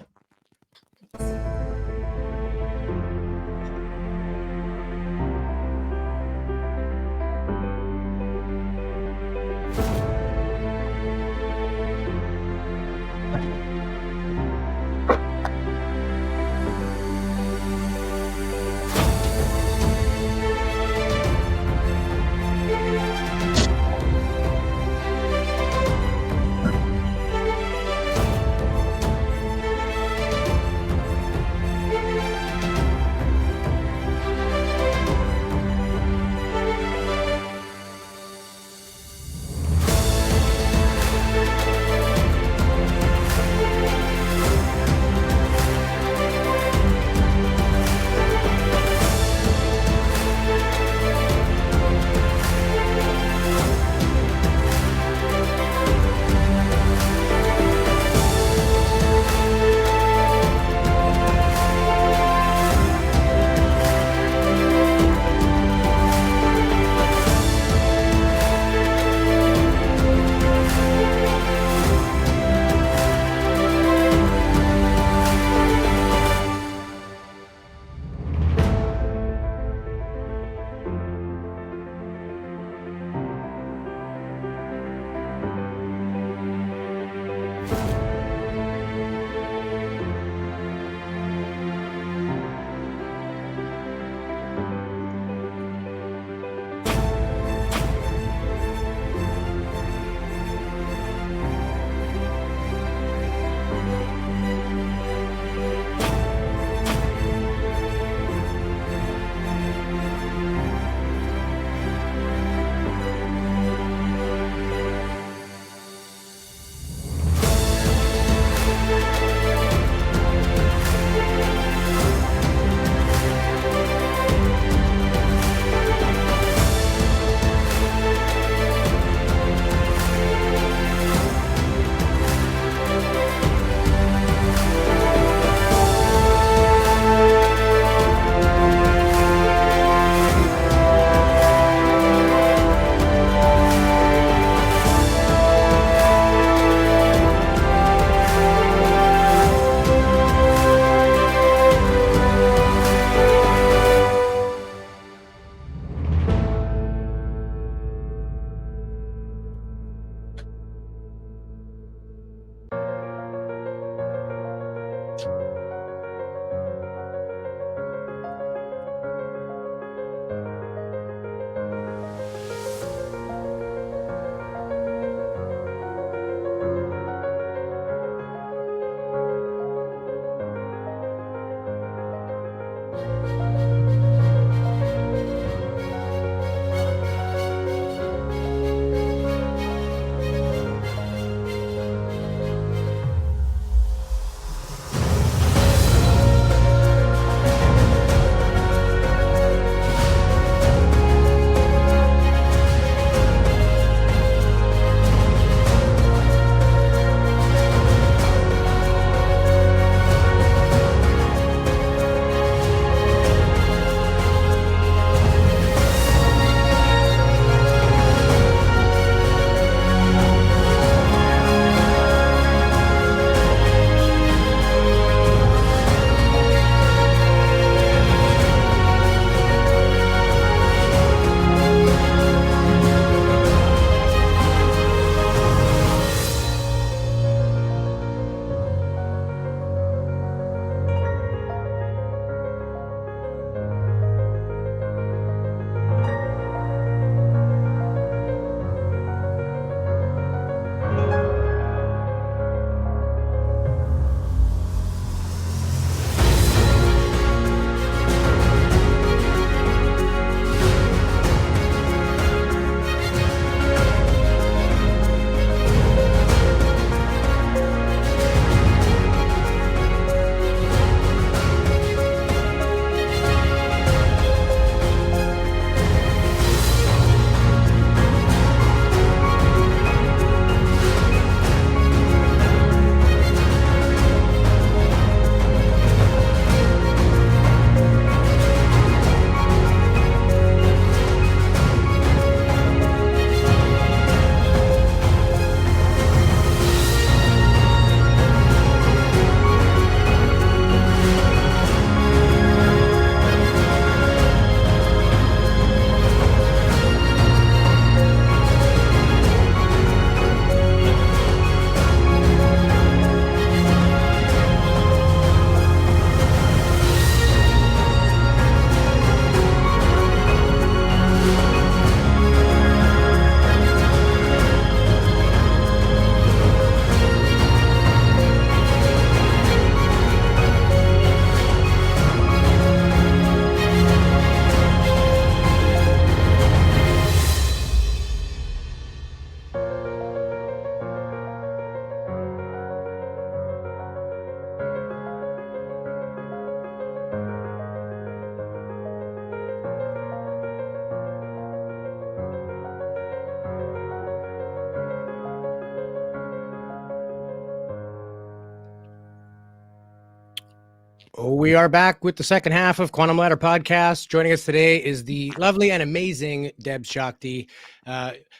Oh, we are back with the second half of Quantum Ladder Podcast. Joining us today is the lovely and amazing Debz Shakti.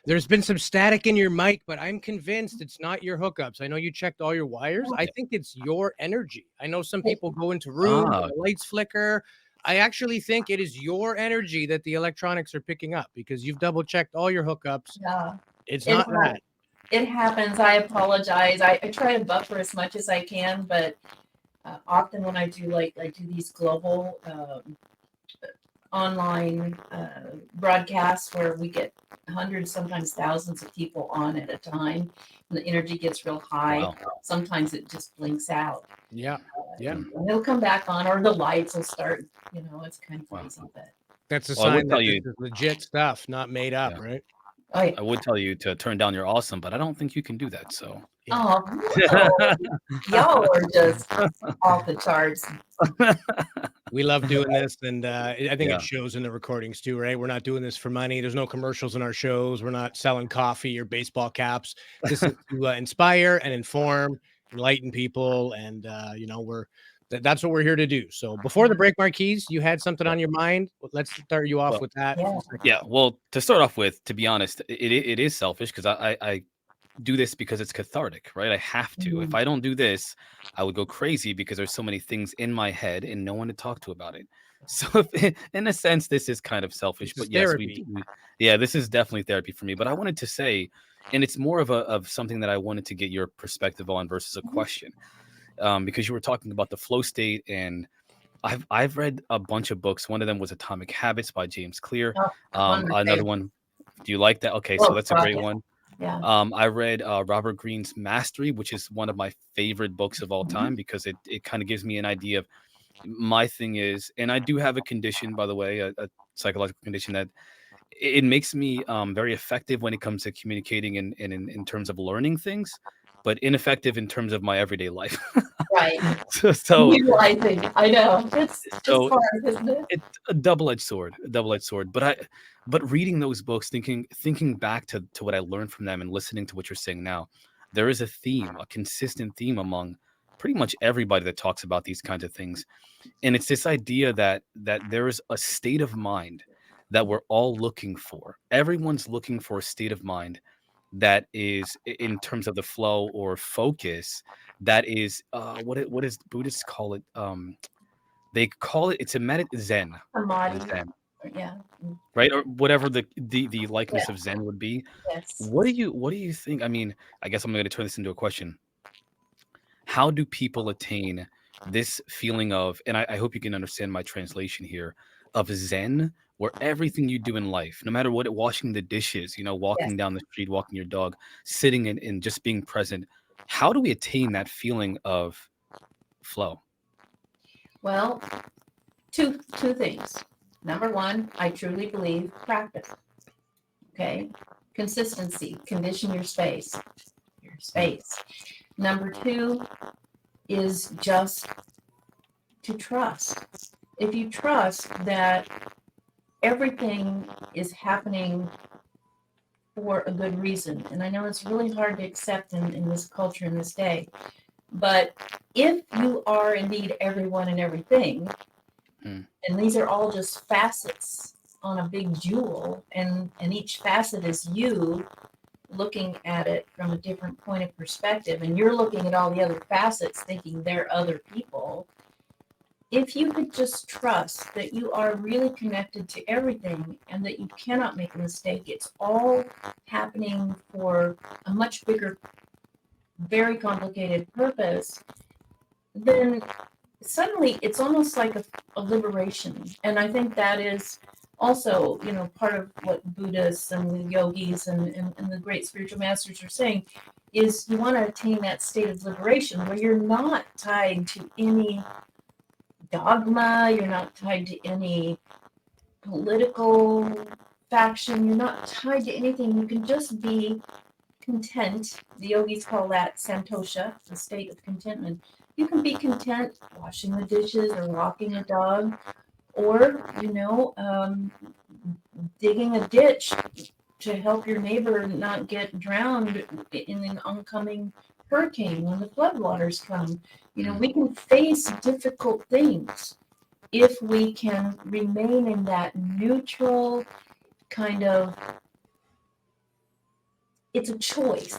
There's been some static in your mic, but I'm convinced it's not your hookups. I know you checked all your wires. I think it's your energy. I know some people go into rooms, and the lights flicker. I actually think it is your energy that the electronics are picking up because you've double checked all your hookups. Yeah. It's not that. It happens. I apologize. I try to buffer as much as I can, but often when I do these global online broadcasts where we get hundreds, sometimes thousands of people on at a time, and the energy gets real high. Wow. Sometimes it just blinks out. Yeah. And it'll come back on, or the lights will start. It's kind of crazy, but That's a Well, I would sign tell that you- this is legit stuff, not made up, Yeah. right? oh yeah. I would tell you to turn down your awesome, but I don't think you can do that. So Oh, no. Y'all are just off the charts. We love doing this, and I think Yeah. it shows in the recordings too, right? We're not doing this for money. There's no commercials in our shows. We're not selling coffee or baseball caps. This is to inspire and inform, enlighten people, and that's what we're here to do. So before the break, Marquise, you had something on your mind. Let's start you off Well, with that. Yeah. yeah. Well, to start off with, to be honest, it is selfish because I do this because it's cathartic, right? I have to. If I don't do this, I would go crazy because there's so many things in my head and no one to talk to about it. So in a sense, this is kind of selfish, This is but yes, therapy. yeah, this is definitely therapy for me. But I wanted to say, and it's more of something that I wanted to get your perspective on versus a question, because you were talking about the flow state, and I've read a bunch of books. One of them was Atomic Habits by James Clear. Another one. Do you like that? Okay, so that's a great one. Yeah. I read Robert Greene's Mastery, which is one of my favorite books of all time because it kind of gives me an idea of my thing is, and I do have a condition, by the way, a psychological condition that it makes me very effective when it comes to communicating and in terms of learning things, but ineffective in terms of my everyday life. Right. so Utilizing. I know. It's So- hard, isn't it? it's a double-edged sword, but reading those books, thinking back to what I learned from them and listening to what you're saying now, there is a theme, a consistent theme among pretty much everybody that talks about these kinds of things. And it's this idea that there is a state of mind that we're all looking for. Everyone's looking for a state of mind that is in terms of the flow or focus, that is what is Buddhists call it? They call it, it's a Zen. Samadhi. Zen, Yeah. right? Or whatever the likeness of Zen would be. Yes. What do you think? I mean, I guess I'm going to turn this into a question. How do people attain this feeling of, and I hope you can understand my translation here, of Zen, where everything you do in life, no matter what, washing the dishes, walking down the street, walking your dog, sitting and just being present. How do we attain that feeling of flow? Well, two things. Number one, I truly believe practice. Okay. Consistency. Condition your space. Number two is just to trust. If you trust that everything is happening for a good reason, and I know it's really hard to accept in this culture in this day, but if you are indeed everyone and everything, and these are all just facets on a big jewel, and each facet is you looking at it from a different point of perspective, and you're looking at all the other facets thinking they're other people. If you could just trust that you are really connected to everything and that you cannot make a mistake, it's all happening for a much bigger, very complicated purpose, then suddenly it's almost like a liberation. And I think that is also, part of what Buddhists and the yogis and the great spiritual masters are saying is you want to attain that state of liberation where you're not tied to any dogma, you're not tied to any political faction, you're not tied to anything. You can just be content. The yogis call that santosha, the state of contentment. You can be content washing the dishes or walking a dog, or digging a ditch to help your neighbor not get drowned in an oncoming hurricane, when the floodwaters come. You know, we can face difficult things if we can remain in that neutral kind of, it's a choice.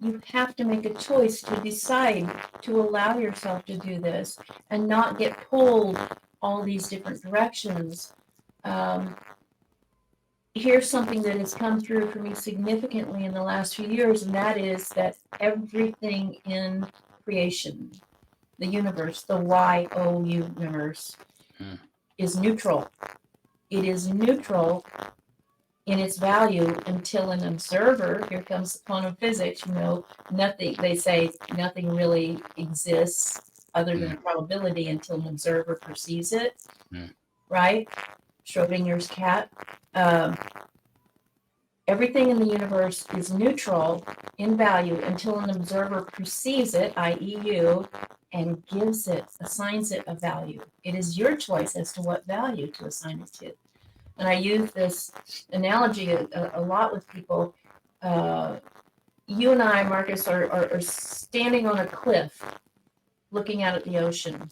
You have to make a choice to decide to allow yourself to do this and not get pulled all these different directions. Here's something that has come through for me significantly in the last few years, and that is that everything in creation, the universe, the YO universe, is neutral. It is neutral in its value until an observer, here comes quantum physics, you know, nothing, they say nothing really exists other than a probability until an observer perceives it, right? Schrodinger's cat. Everything in the universe is neutral in value until an observer perceives it, i.e. you, and gives it, assigns it a value. It is your choice as to what value to assign it to. And I use this analogy a lot with people. You and I, Marcus, are standing on a cliff looking out at the ocean.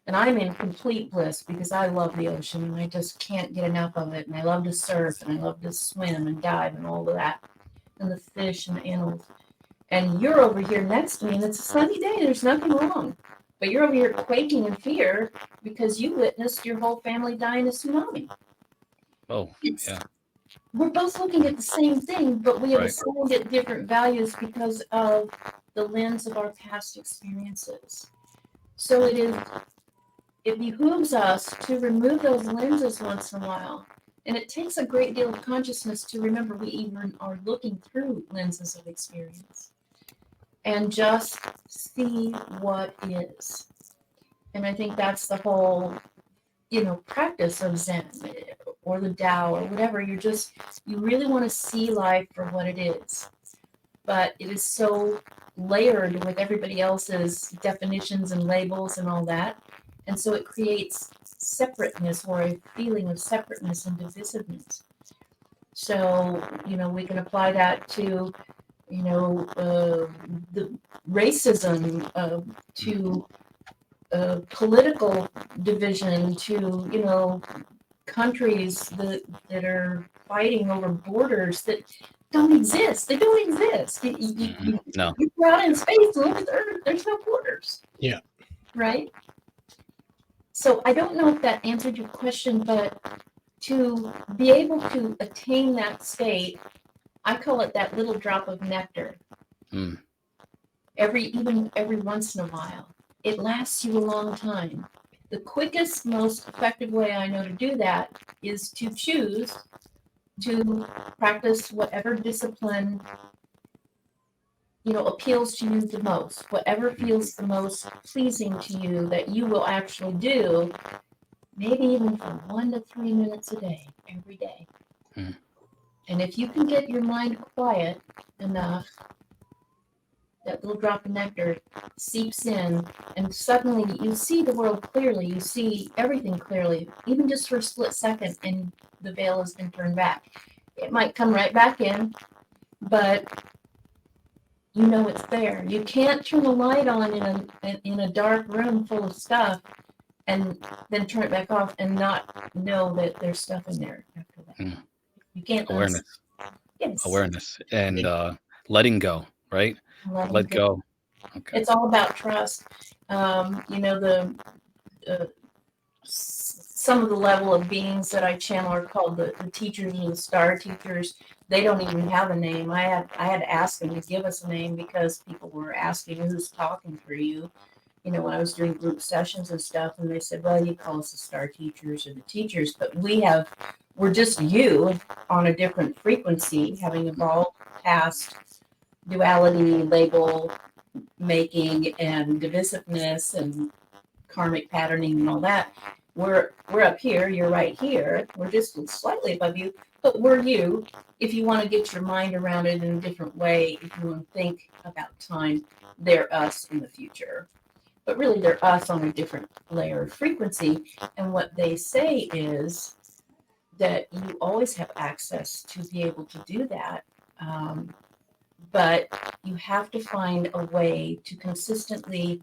And I'm in complete bliss because I love the ocean and I just can't get enough of it. And I love to surf and I love to swim and dive and all of that. And the fish and the animals. And you're over here next to me and it's a sunny day. There's nothing wrong. But you're over here quaking in fear because you witnessed your whole family die in a tsunami. Oh, yeah. We're both looking at the same thing, but we have assigned it different values because of the lens of our past experiences. So it behooves us to remove those lenses once in a while. And it takes a great deal of consciousness to remember we even are looking through lenses of experience and just see what is. And I think that's the whole, you know, practice of Zen or the Tao or whatever. You really want to see life for what it is. But it is so layered with everybody else's definitions and labels and all that. And so it creates separateness or a feeling of separateness and divisiveness. So, you know, we can apply that to, you know, the racism, to political division, to, you know, countries that are fighting over borders that don't exist. They don't exist. No. You go out in space and look at the Earth, there's no borders. Yeah. Right? So I don't know if that answered your question, but to be able to attain that state, I call it that little drop of nectar. Every once in a while. It lasts you a long time. The quickest, most effective way I know to do that is to choose to practice whatever discipline, you know, appeals to you the most, whatever feels the most pleasing to you that you will actually do, maybe even for 1 to 3 minutes a day, every day. And if you can get your mind quiet enough, that little drop of nectar seeps in and suddenly you see the world clearly, you see everything clearly, even just for a split second, and the veil has been turned back. It might come right back in, but you know it's there. You can't turn the light on in a dark room full of stuff and then turn it back off and not know that there's stuff in there after that. You can't. Awareness. Yes. Awareness and letting go, right? Let go. Okay. It's all about trust. You know, some of the level of beings that I channel are called the teachers and the star teachers. They don't even have a name. I had to ask them to give us a name because people were asking who's talking for you. You know, when I was doing group sessions and stuff, and they said, well, you call us the star teachers or the teachers, but we're just you on a different frequency, having evolved past duality, label making, and divisiveness and karmic patterning and all that. We're up here, you're right here. We're just slightly above you, but we're you. If you want to get your mind around it in a different way, if you want to think about time, they're us in the future. But really, they're us on a different layer of frequency. And what they say is that you always have access to be able to do that. but you have to find a way to consistently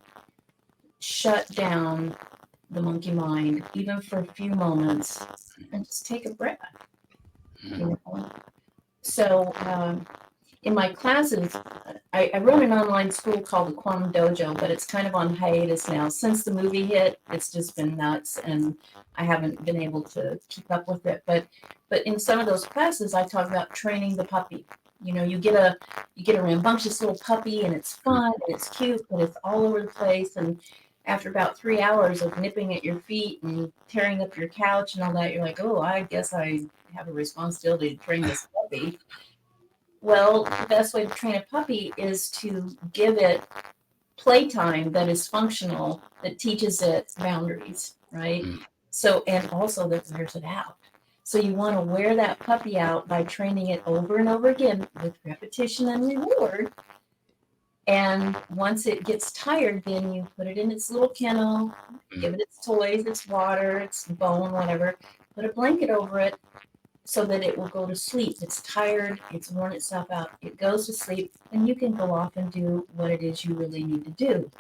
shut down the monkey mind, even for a few moments, and just take a breath. You know? So in my classes, I run an online school called the Quantum Dojo, but it's kind of on hiatus now. Since the movie hit, it's just been nuts, and I haven't been able to keep up with it. But in some of those classes, I talk about training the puppy. You know, you get a rambunctious little puppy, and it's fun and it's cute, but it's all over the place. And after about 3 hours of nipping at your feet and tearing up your couch and all that, you're like, oh, I guess I have a responsibility to train this puppy. Well, the best way to train a puppy is to give it playtime that is functional, that teaches it boundaries, right? So, and also that wears it out. So you want to wear that puppy out by training it over and over again with repetition and reward. And once it gets tired, then you put it in its little kennel, give it its toys, its water, its bone, whatever, put a blanket over it so that it will go to sleep. It's tired, it's worn itself out, it goes to sleep, and you can go off and do what it is you really need to do.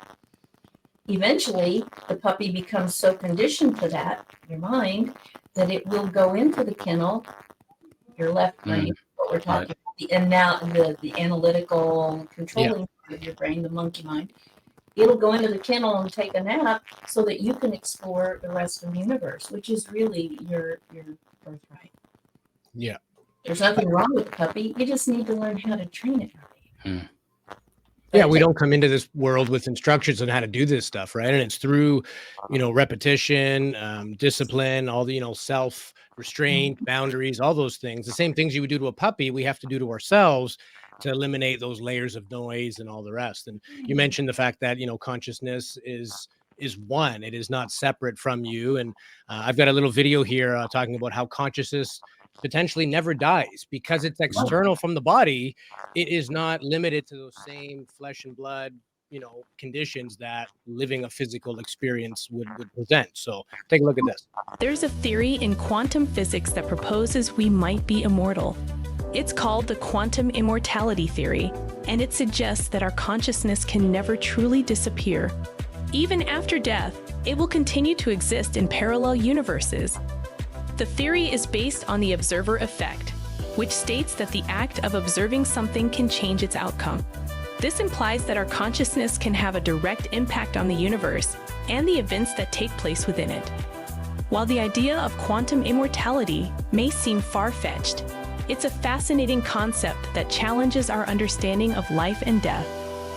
Eventually, the puppy becomes so conditioned to that, your mind, that it will go into the kennel, your left brain, what we're talking about, and now the analytical controlling part of your brain, the monkey mind. It'll go into the kennel and take a nap so that you can explore the rest of the universe, which is really your birthright. Yeah. There's nothing wrong with the puppy. You just need to learn how to train it right. Yeah, we don't come into this world with instructions on how to do this stuff, right? And it's through, repetition, discipline, all the, self-restraint, boundaries, all those things. The same things you would do to a puppy, we have to do to ourselves to eliminate those layers of noise and all the rest. And you mentioned the fact that, consciousness is one. It is not separate from you. And I've got a little video here talking about how consciousness potentially never dies because it's external from the body. It is not limited to those same flesh and blood, conditions that living a physical experience would present. So take a look at this. There's a theory in quantum physics that proposes we might be immortal. It's called the quantum immortality theory, and it suggests that our consciousness can never truly disappear. Even after death, it will continue to exist in parallel universes. The theory is based on the observer effect, which states that the act of observing something can change its outcome. This implies that our consciousness can have a direct impact on the universe and the events that take place within it. While the idea of quantum immortality may seem far-fetched, it's a fascinating concept that challenges our understanding of life and death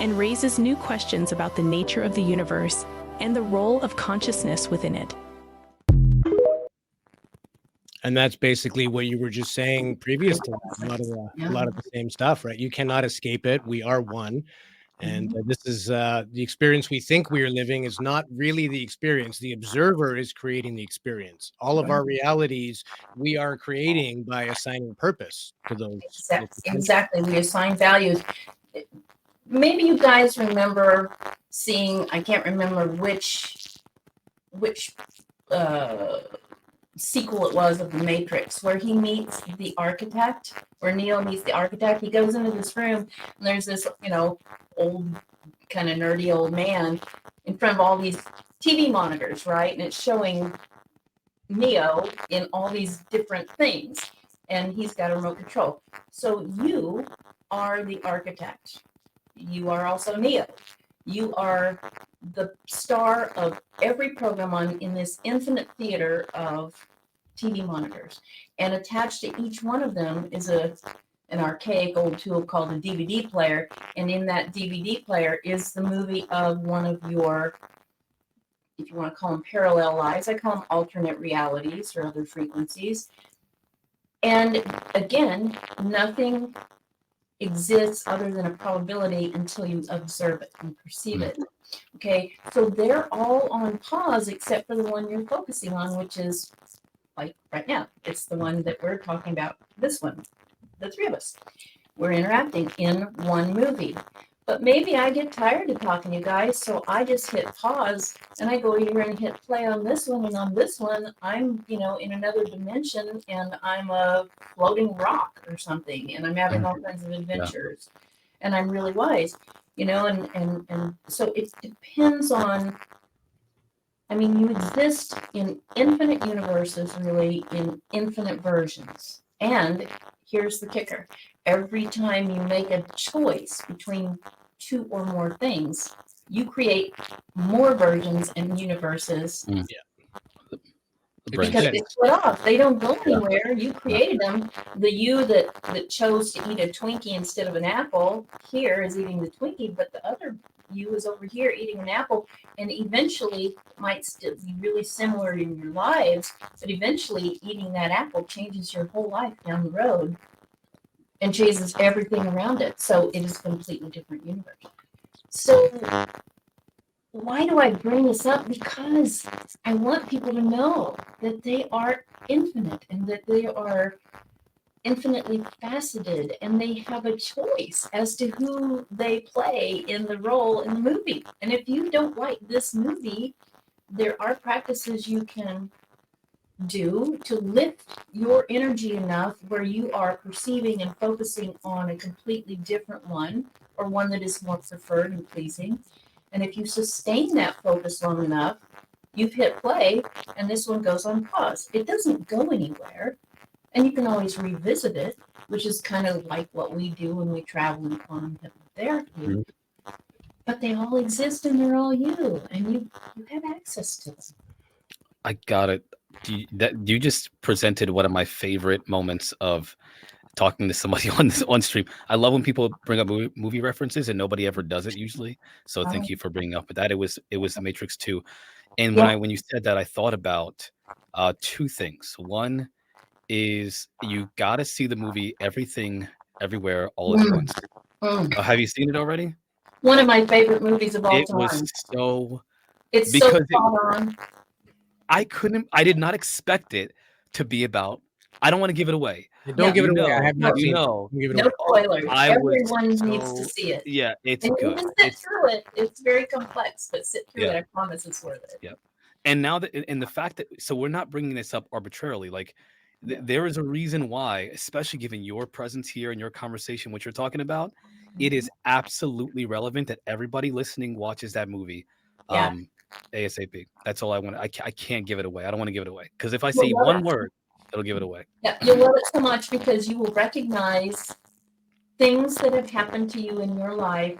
and raises new questions about the nature of the universe and the role of consciousness within it. And that's basically what you were just saying previous to that. A lot of the same stuff, right? You cannot escape it. We are one. And this is the experience we think we are living is not really the experience. The observer is creating the experience. All of our realities we are creating by assigning purpose to those. Exactly. We assign values. Maybe you guys remember seeing, I can't remember which sequel it was of The Matrix, where he meets the architect, where Neo meets the architect. He goes into this room, and there's this, old, kind of nerdy old man in front of all these TV monitors, right? And it's showing Neo in all these different things, and he's got a remote control. So you are the architect. You are also Neo. You are the star of every program in this infinite theater of TV monitors. And attached to each one of them is an archaic old tool called a DVD player. And in that DVD player is the movie of one of your, if you want to call them parallel lives, I call them alternate realities or other frequencies. And again, nothing exists other than a probability until you observe it and perceive it. Okay, so they're all on pause except for the one you're focusing on, which is like right now. It's the one that we're talking about, this one, the three of us. We're interacting in one movie. But maybe I get tired of talking to you guys, so I just hit pause and I go here and hit play on this one, and on this one, I'm, in another dimension, and I'm a floating rock or something, and I'm having all kinds of adventures. and I'm really wise, and so it depends on, I mean, you exist in infinite universes, really, in infinite versions. And here's the kicker. Every time you make a choice between two or more things, you create more versions and universes because they split off. They don't go anywhere. You created them. The you that chose to eat a Twinkie instead of an apple here is eating the Twinkie, but the other you is over here eating an apple, and eventually might still be really similar in your lives, but eventually eating that apple changes your whole life down the road and changes everything around it. So it is a completely different universe. So why do I bring this up? Because I want people to know that they are infinite and that they are infinitely faceted, and they have a choice as to who they play in the role in the movie. And if you don't like this movie, there are practices you can do to lift your energy enough where you are perceiving and focusing on a completely different one, or one that is more preferred and pleasing. And if you sustain that focus long enough, you've hit play, and this one goes on pause. It doesn't go anywhere. And you can always revisit it, which is kind of like what we do when we travel in quantum hypnotherapy. But they all exist and they're all you, and you have access to them. I got it. You just presented one of my favorite moments of talking to somebody on stream. I love when people bring up movie references and nobody ever does it usually. So thank you for bringing up that. It was The Matrix 2. And when you said that, I thought about two things. One is you got to see the movie Everything Everywhere All at Once. Have you seen it already? One of my favorite movies of all time. Was so it's so spot on. I did not expect it to be about. I don't want to give it away. Don't give it away. I have not seen it. No spoilers. Everyone needs to see it. Yeah, it's and good. You can sit through it. It's very complex, but sit through it. I promise it's worth it. Yeah. And now the fact that, so we're not bringing this up arbitrarily. Like there is a reason why, especially given your presence here and your conversation, what you're talking about, it is absolutely relevant that everybody listening watches that movie. ASAP. That's all I want. I can't give it away. I don't want to give it away, because if I say one word, it'll give it away. Yeah, you'll love it so much because you will recognize things that have happened to you in your life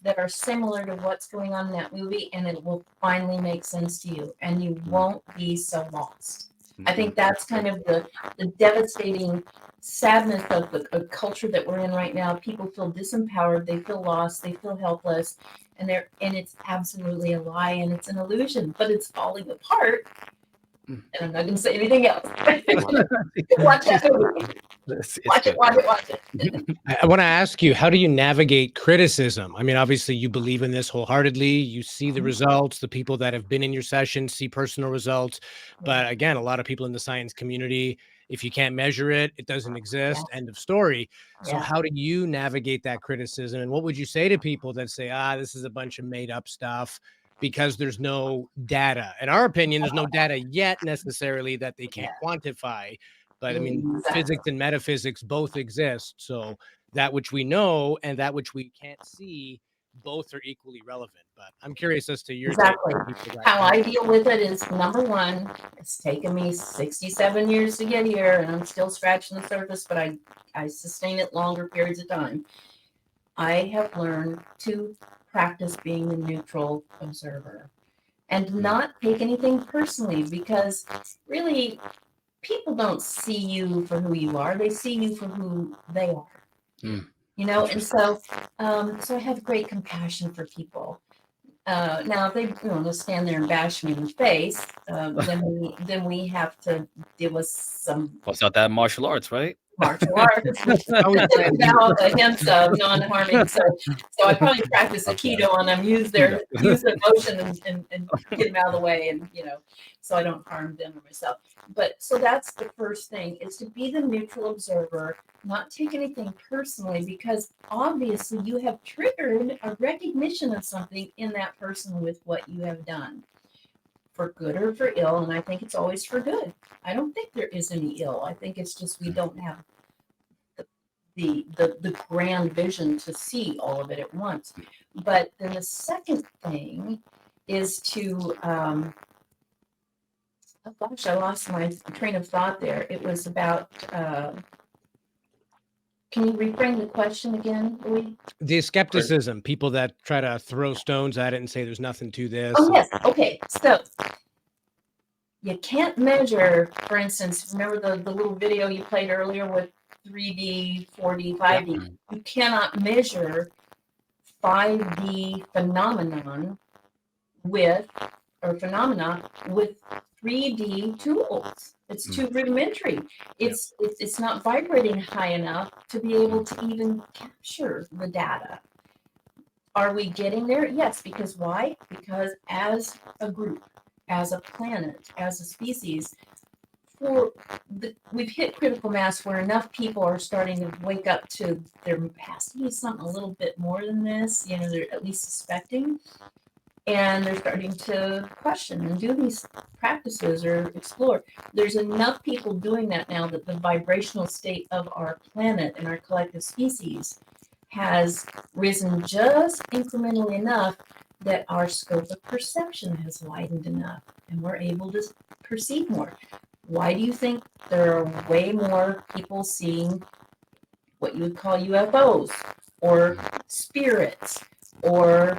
that are similar to what's going on in that movie, and it will finally make sense to you, and you won't be so lost. I think that's kind of the devastating sadness of the culture that we're in right now. People feel disempowered, they feel lost, they feel helpless, and it's absolutely a lie, and it's an illusion, but it's falling apart. And I'm not going to say anything else. Watch that movie. Watch it. I want to ask you, how do you navigate criticism? I mean, obviously you believe in this wholeheartedly. You see the results. The people that have been in your session see personal results. But again, a lot of people in the science community, if you can't measure it, it doesn't exist. End of story. So how do you navigate that criticism? And what would you say to people that say, this is a bunch of made up stuff? Because there's no data. In our opinion, there's no data yet necessarily that they can't quantify. But I mean, physics and metaphysics both exist. So that which we know and that which we can't see, both are equally relevant. But I'm curious as to your how I deal with it is, number one, it's taken me 67 years to get here, and I'm still scratching the surface, but I sustain it longer periods of time. I have learned to practice being a neutral observer and not take anything personally, because really people don't see you for who you are. They see you for who they are, and so I have great compassion for people. Now, if they want to stand there and bash me in the face, then we have to deal with some. What's not that martial arts, right? Martial arts. Now the hints of non-harming. So I probably practice Aikido on them, use their emotion and get them out of the way, and so I don't harm them or myself. But so that's the first thing, is to be the neutral observer, not take anything personally, because obviously you have triggered a recognition of something in that person with what you have done, for good or for ill. And I think it's always for good. I don't think there is any ill. I think it's just we don't have the the grand vision to see all of it at once. But then the second thing is to oh gosh, I lost my train of thought there. It was about can you reframe the question again, Louis? The skepticism, people that try to throw stones at it and say there's nothing to this. Oh, yes. Okay. So you can't measure, for instance, remember the little video you played earlier with 3D, 4D, 5D? You cannot measure 5D phenomena with 3D tools. It's too rudimentary. It's not vibrating high enough to be able to even capture the data. Are we getting there? Yes, because why? Because as a group, as a planet, as a species, we've hit critical mass where enough people are starting to wake up to there has to be something a little bit more than this. You know, they're at least suspecting. And they're starting to question and do these practices or explore. There's enough people doing that now that the vibrational state of our planet and our collective species has risen just incrementally enough that our scope of perception has widened enough and we're able to perceive more. Why do you think there are way more people seeing what you would call UFOs or spirits or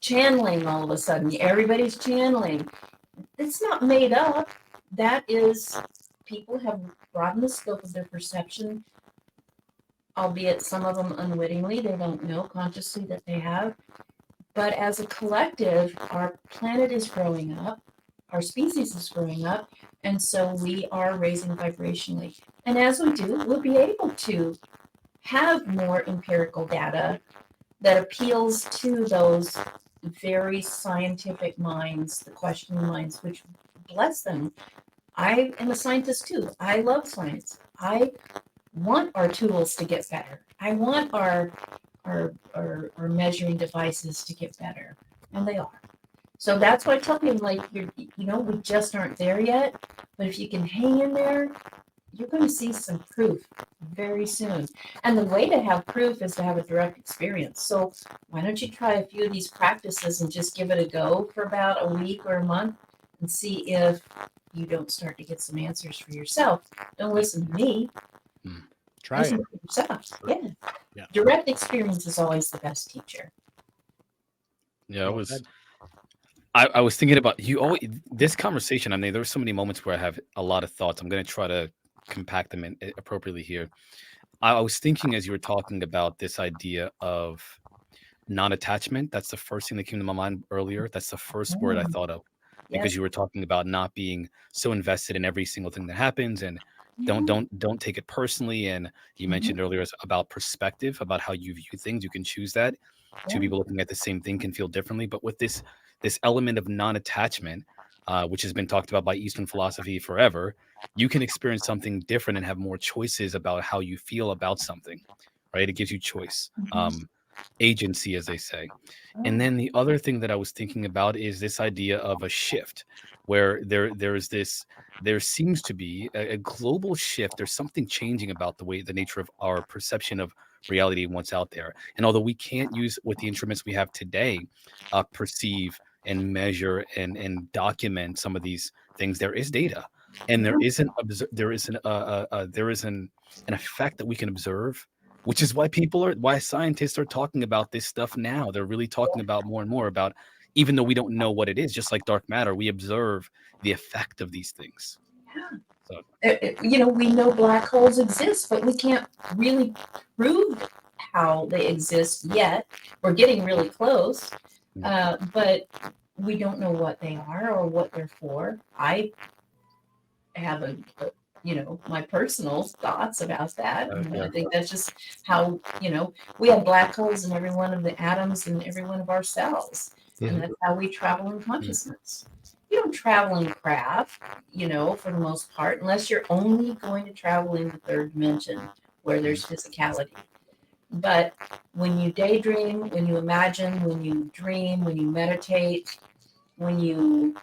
channeling all of a sudden? Everybody's channeling. It's not made up. That is, people have broadened the scope of their perception, albeit some of them unwittingly. They don't know consciously that they have. But as a collective, our planet is growing up, our species is growing up, and so we are raising vibrationally. And as we do, we'll be able to have more empirical data that appeals to those very scientific minds, the questioning minds, which bless them. I am a scientist too. I love science. I want our tools to get better. I want our measuring devices to get better, and they are. So that's why I tell people, like, we just aren't there yet. But if you can hang in there, you're going to see some proof very soon. And the way to have proof is to have a direct experience. So why don't you try a few of these practices and just give it a go for about a week or a month and see if you don't start to get some answers for yourself. Don't listen to me. Try listen it. for yourself. Yeah. Direct experience is always the best teacher. Yeah, I was thinking about you always this conversation. I mean, there were so many moments where I have a lot of thoughts. I'm going to try to compact them in appropriately here. I was thinking as you were talking about this idea of non-attachment. That's the first thing that came to my mind earlier. That's the first word I thought of because Yes. you were talking about not being so invested in every single thing that happens and don't take it personally. And you mentioned earlier about perspective, about how you view things. You can choose that. Two people looking at the same thing can feel differently. But with this element of non-attachment, which has been talked about by Eastern philosophy forever, you can experience something different and have more choices about how you feel about something, right? It gives you choice, agency, as they say. And then the other thing that I was thinking about is this idea of a shift where there seems to be a global shift. There's something changing about the nature of our perception of reality and what's out there. And although we can't use with the instruments we have today, perceive and measure and document some of these things, there is data, and there is an effect that we can observe, which is why scientists are talking about this stuff now. They're really talking about more and more about, even though we don't know what it is, just like dark matter, we observe the effect of these things. So, we know black holes exist, but we can't really prove how they exist yet. We're getting really close, but we don't know what they are or what they're for. I have my personal thoughts about that. I think that's just how, we have black holes in every one of the atoms in every one of our cells. And that's how we travel in consciousness. You don't travel in craft, for the most part, unless you're only going to travel in the third dimension where there's physicality. But when you daydream, when you imagine, when you dream, when you meditate, when you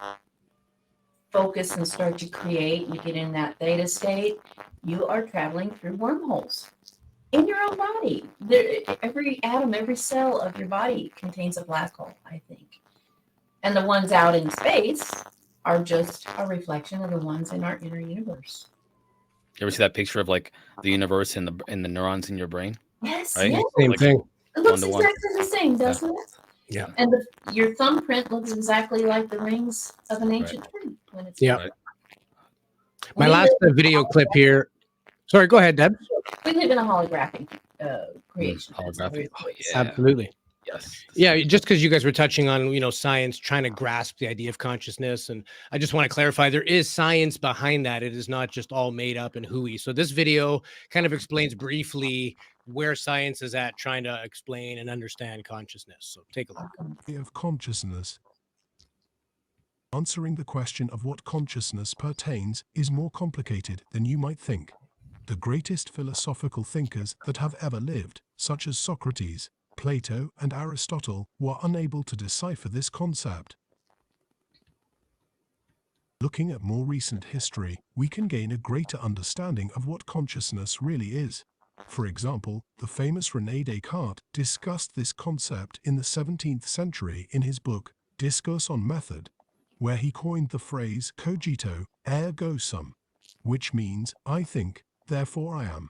focus and start to create, you get in that theta state, you are traveling through wormholes. in your own body. Every atom, every cell of your body contains a black hole, I think. And the ones out in space are just a reflection of the ones in our inner universe. You ever see that picture of like the universe and the neurons in your brain? Yes, Right? yes. Same Like thing. It looks one-to-one. exactly the same, doesn't it? Yeah. And your thumbprint looks exactly like the rings of an ancient tree when it's Yeah. Right. My We last live- video clip here. Sorry, go ahead, Deb. We live in a holographic creation. That's how Holographic. we Oh, do it. yeah. Absolutely. Yes. Yeah, just because you guys were touching on, science trying to grasp the idea of consciousness, and I just want to clarify, there is science behind that. It is not just all made up and hooey. So this video kind of explains briefly where science is at trying to explain and understand consciousness. So take a look. Of consciousness. Answering the question of what consciousness pertains is more complicated than you might think. The greatest philosophical thinkers that have ever lived, such as Socrates, Plato, and Aristotle, were unable to decipher this concept. Looking at more recent history, we can gain a greater understanding of what consciousness really is. For example, the famous René Descartes discussed this concept in the 17th century in his book, Discourse on Method, where he coined the phrase cogito ergo sum, which means I think, therefore I am.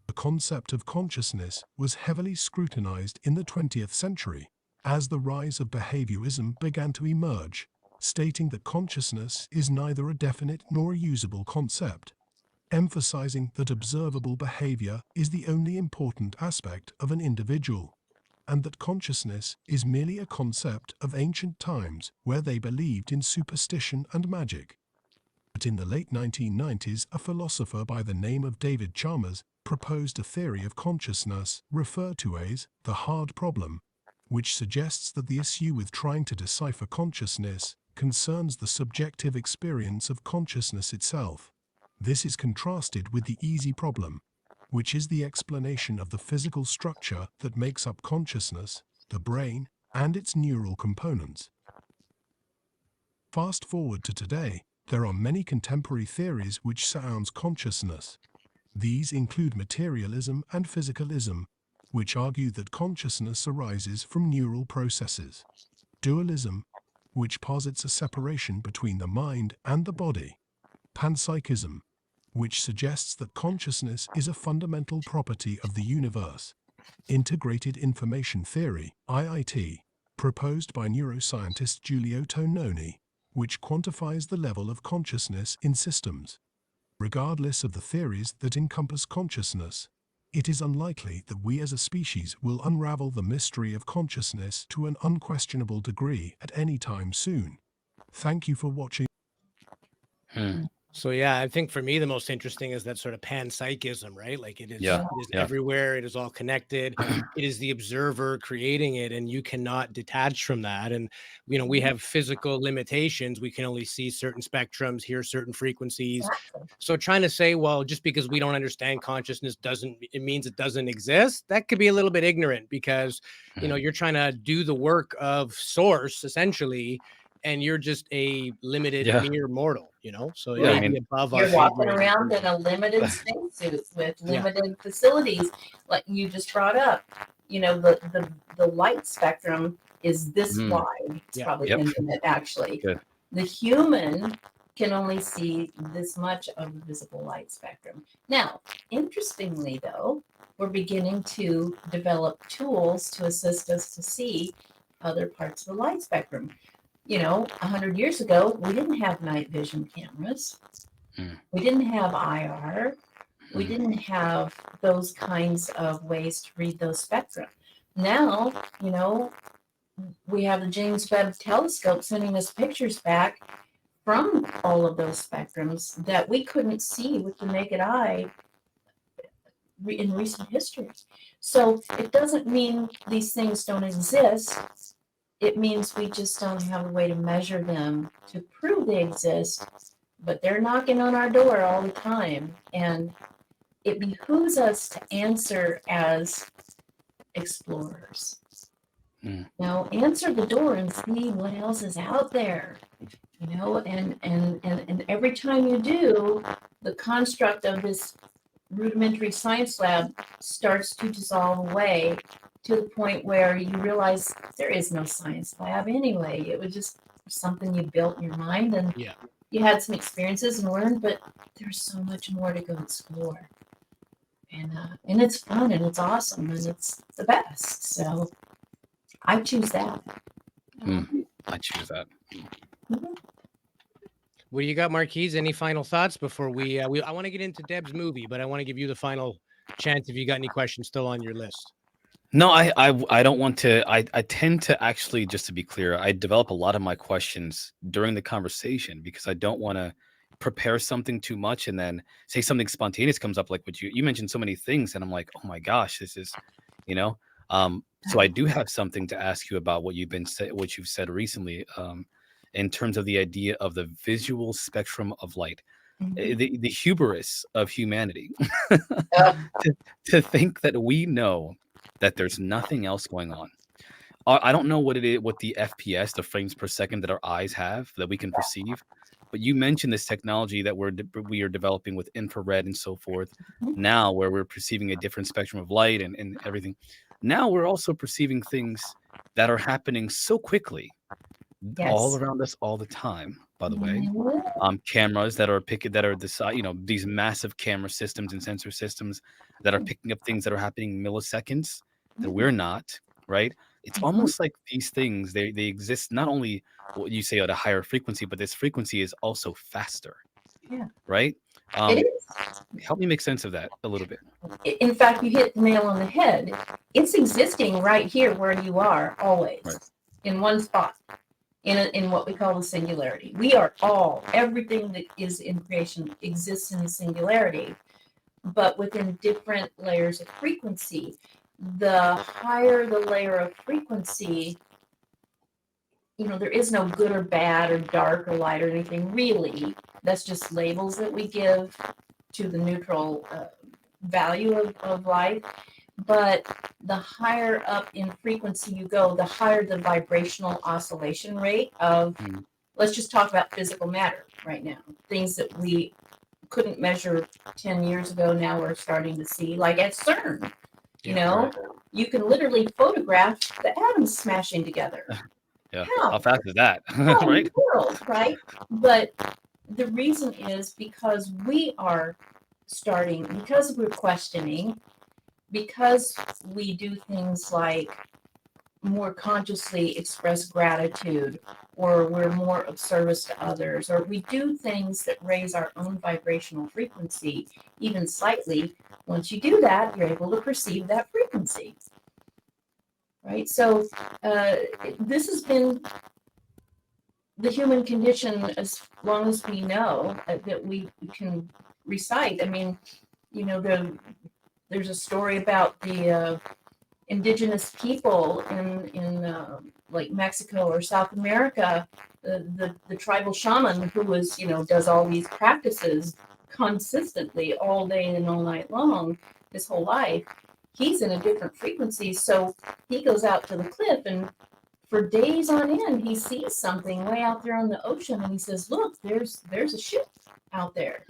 The concept of consciousness was heavily scrutinized in the 20th century, as the rise of behaviorism began to emerge, stating that consciousness is neither a definite nor a usable concept, emphasizing that observable behavior is the only important aspect of an individual, and that consciousness is merely a concept of ancient times where they believed in superstition and magic. But in the late 1990s, a philosopher by the name of David Chalmers proposed a theory of consciousness referred to as the hard problem, which suggests that the issue with trying to decipher consciousness concerns the subjective experience of consciousness itself. This is contrasted with the easy problem, which is the explanation of the physical structure that makes up consciousness, the brain, and its neural components. Fast forward to today, there are many contemporary theories which surround consciousness. These include materialism and physicalism, which argue that consciousness arises from neural processes. Dualism, which posits a separation between the mind and the body. Panpsychism, which suggests that consciousness is a fundamental property of the universe. Integrated Information Theory, IIT, proposed by neuroscientist Giulio Tononi, which quantifies the level of consciousness in systems. Regardless of the theories that encompass consciousness, it is unlikely that we as a species will unravel the mystery of consciousness to an unquestionable degree at any time soon. Thank you for watching. So yeah, I think for me the most interesting is that sort of panpsychism, right? Like it is, Yeah, it is yeah. everywhere. It is all connected. It is the observer creating it, and you cannot detach from that. And we have physical limitations. We can only see certain spectrums, hear certain frequencies. So trying to say, well, just because we don't understand consciousness it means it doesn't exist. That could be a little bit ignorant because you're trying to do the work of source essentially. And you're just a limited mere mortal, So Yeah, I mean, above You're our walking around in a limited spacesuit with limited facilities, like you just brought up. The light spectrum is this wide. It's probably infinite, actually. Good. The human can only see this much of the visible light spectrum. Now, interestingly, though, we're beginning to develop tools to assist us to see other parts of the light spectrum. 100 years ago, we didn't have night vision cameras. We didn't have IR. We didn't have those kinds of ways to read those spectra. Now, we have the James Webb telescope sending us pictures back from all of those spectrums that we couldn't see with the naked eye in recent history. So it doesn't mean these things don't exist. It means we just don't have a way to measure them to prove they exist, but they're knocking on our door all the time. And it behooves us to answer as explorers. Answer the door and see what else is out there. And every time you do, the construct of this rudimentary science lab starts to dissolve away to the point where you realize there is no science lab anyway. It was just something you built in your mind, and Yeah. you had some experiences and learned, but there's so much more to go explore. And it's fun and it's awesome and it's the best. So I choose that. I choose that. What do you got, Marquise? Any final thoughts before we I want to get into Deb's movie, but I want to give you the final chance if you got any questions still on your list. No, I don't want to. I tend to actually, just to be clear, I develop a lot of my questions during the conversation because I don't want to prepare something too much and then say something spontaneous comes up, like what you mentioned so many things, and I'm like, oh my gosh, this is, you know. So I do have something to ask you about what you've said recently, in terms of the idea of the visual spectrum of light, the hubris of humanity, to think that we know that there's nothing else going on. I don't know what it is, what the FPS, the frames per second that our eyes have that we can perceive, but you mentioned this technology that we are developing with infrared and so forth. Now, where we're perceiving a different spectrum of light and everything. Now we're also perceiving things that are happening so quickly, all around us all the time. By the way, cameras that are these massive camera systems and sensor systems that are picking up things that are happening milliseconds that we're not, right? It's almost like these things, they exist not only what you say at a higher frequency, but this frequency is also faster. Yeah. Right? It is. Help me make sense of that a little bit. In fact, you hit the nail on the head. It's existing right here where you are always, in one spot. In what we call the singularity. We are everything that is in creation exists in the singularity, but within different layers of frequency. The higher the layer of frequency, there is no good or bad or dark or light or anything really. That's just labels that we give to the neutral value of life. But the higher up in frequency you go, the higher the vibrational oscillation rate of, let's just talk about physical matter right now. Things that we couldn't measure 10 years ago, now we're starting to see, like at CERN. You can literally photograph the atoms smashing together. Yeah. How fast is that? Right? World, right? But the reason is because we are starting, because we're questioning, because we do things like more consciously express gratitude, or we're more of service to others, or we do things that raise our own vibrational frequency even slightly. Once you do that, you're able to perceive that frequency. Right? So this has been the human condition as long as we know that we can recite. I mean, there's a story about the indigenous people in like Mexico or South America, the tribal shaman who was, does all these practices consistently all day and all night long, his whole life. He's in a different frequency. So he goes out to the cliff, and for days on end, he sees something way out there on the ocean, and he says, look, there's a ship out there.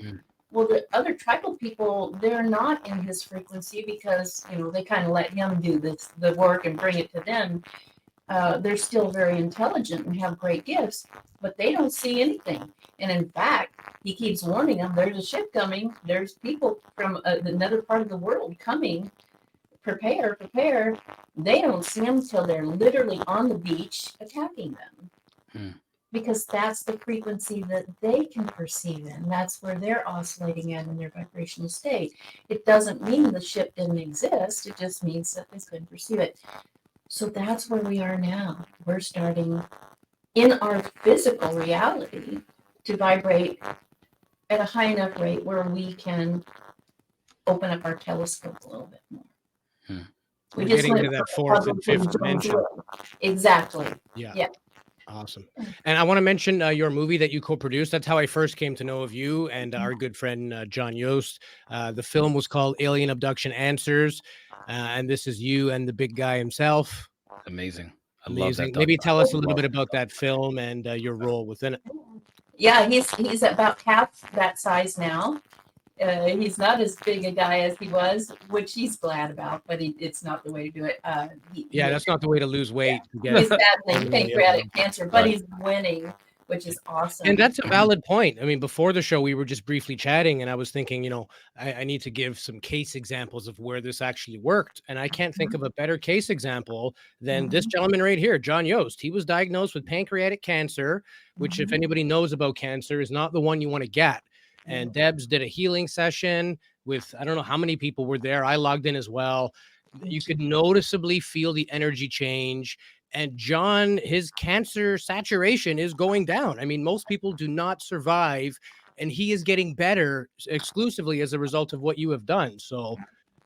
Well, the other tribal people, they're not in his frequency because, they kind of let him do the work and bring it to them. They're still very intelligent and have great gifts, but they don't see anything. And in fact, he keeps warning them, there's a ship coming. There's people from another part of the world coming. Prepare. They don't see them till they're literally on the beach attacking them. Because that's the frequency that they can perceive in. That's where they're oscillating at in their vibrational state. It doesn't mean the ship didn't exist. It just means that they couldn't perceive it. So that's where we are now. We're starting in our physical reality to vibrate at a high enough rate where we can open up our telescope a little bit more. We're getting to that fourth and fifth dimension. Exactly. Yeah. Awesome. And I want to mention your movie that you co-produced. That's how I first came to know of you and our good friend, John Yost. The film was called Alien Abduction Answers. And this is you and the big guy himself. Amazing. I love that. Maybe tell us a little bit about that film and your role within it. Yeah, he's about half that size now. He's not as big a guy as he was, which he's glad about, but it's not the way to do it. Yeah, that's not the way to lose weight. To get He's battling pancreatic cancer, but Right. he's winning, which is awesome. And that's a valid point. I mean, before the show, we were just briefly chatting, and I was thinking, you know, I need to give some case examples of where this actually worked. And I can't think of a better case example than this gentleman right here, John Yost. He was diagnosed with pancreatic cancer, which, if anybody knows about cancer, is not the one you want to get. And Debz did a healing session with, I don't know how many people were there. I logged in as well. You could noticeably feel the energy change. And John, his cancer saturation is going down. I mean, most people do not survive, and he is getting better exclusively as a result of what you have done. So